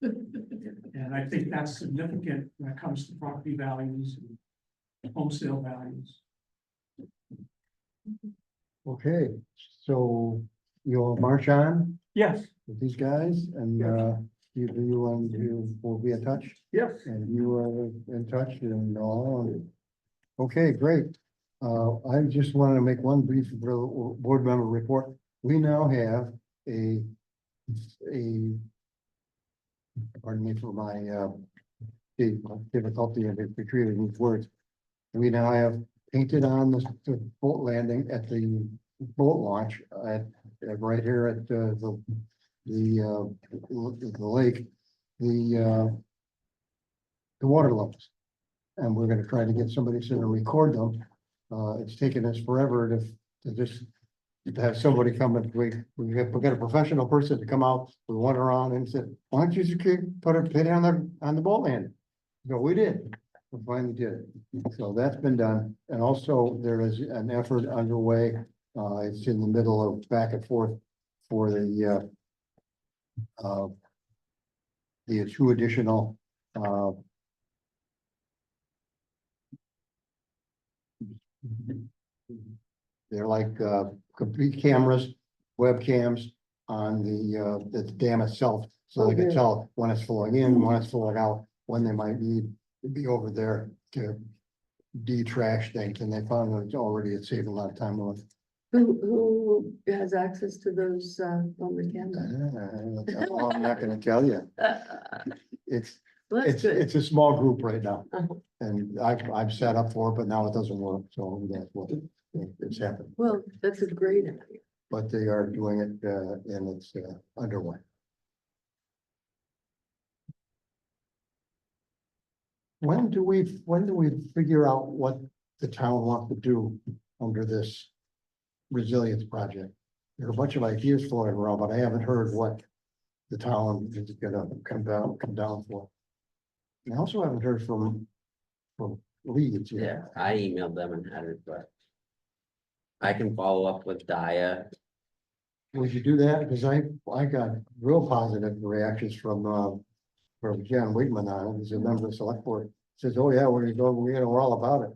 And I think that's significant when it comes to property values and home sale values. Okay, so you'll march on Yes, with these guys and, you will be in touch yes. and you are in touch and all. Okay, great. I just wanted to make one brief board member report. We now have a, pardon me for my, difficulty in retrieving these words. We now have painted on the boat landing at the boat launch right here at the lake, the water levels. And we're gonna try to get somebody to record them. It's taken us forever to just to have somebody come and we got a professional person to come out. We went around and said, why don't you just put a pin on the boat landing? So we did. We finally did it. So that's been done. And also there is an effort underway. It's in the middle of back and forth for the two additional, they're like, complete cameras, webcams on the dam itself. So they can Okay. tell when it's flowing in, when it's flowing out, when they might need to be over there to de-trash things. And they found that it's already, it saved a lot of time on. Who has access to those, on the camera? I'm not gonna tell you. It's, Well, that's good. it's a small group right now. Uh-huh. And I've set up for it, but now it doesn't work. So that's what it's happened. Well, that's a great idea. But they are doing it, and it's underway. When do we figure out what the town wants to do under this resilience project? There are a bunch of ideas floating around, but I haven't heard what the town is gonna come down for. And I also haven't heard from Leeds Yeah, yet. I emailed them and had it, but I can follow up with Dia. Would you do that? Because I got real positive reactions from John Wigman on it. He's a member of the select board. Says, oh yeah, we're all about it.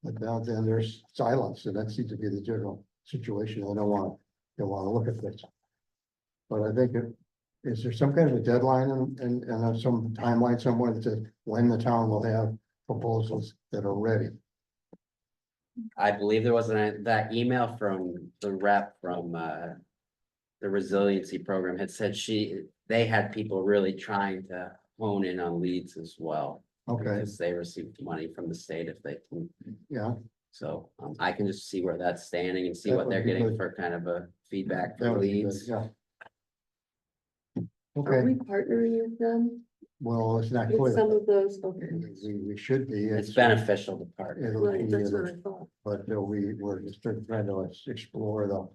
But now then there's silence, and that seems to be the general situation. They don't want to look at this. But I think is there some kind of a deadline and some timeline somewhere that says when the town will have proposals that are ready? I believe there was that email from the rep from the resiliency program had said they had people really trying to hone in on leads as well. Okay, Because they received money from the state if they can. yeah. So I can just see where that's standing and see That what would they're be getting good. for kind of a feedback That from would be good, leads. yeah. Are Okay, we partnering with them well, it's not with some clear. of those? Okay. We should be. It's beneficial to partner. It'll Right, be, that's what I thought. but we're just trying to explore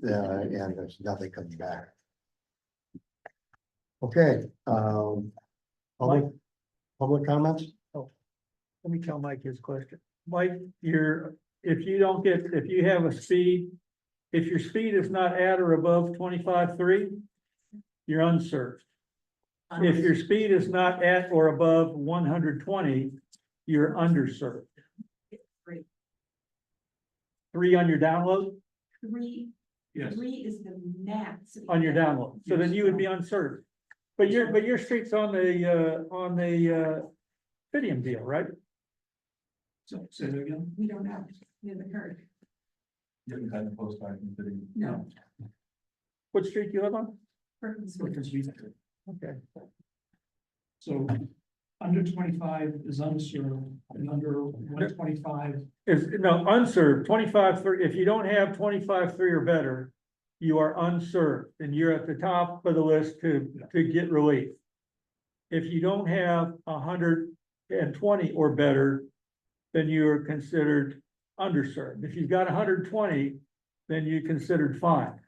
and there's nothing coming back. Okay, public comments? Let me tell Mike his question. Mike, if you have a speed, if your speed is not at or above 25.3, you're unserved. If your speed is not at or above 120, you're underserved. Three. 3 on your download, Yes. Is the max. on your download, so then you would be unserved. But your street's on the Fidium deal, right? So, say that again? We don't know, we haven't heard. You haven't had a postcard in the city. No. What street do you live on? Workers' Week. Okay. So under 25 is unserved and under 125, No, unserved, 25.3, if you don't have 25.3 or better, you are unserved, and you're at the top of the list to get relief. If you don't have 120 or better, then you're considered underserved. If you've got 120, then you're considered fine.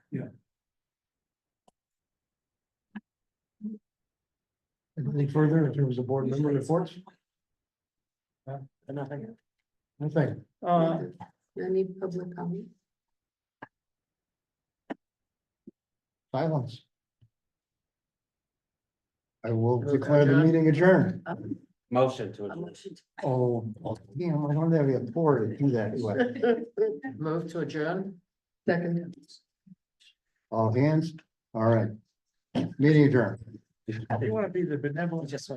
Anything further in terms of board member reports? Nothing. Nothing. Any public comment? Silence. I will declare the meeting adjourned. Motion to A adjourn. motion to- Oh, damn, I don't have the authority to do that. do I? Move to adjourn? Second. All hands? All right. Meeting adjourned. You want to be the benevolent. Just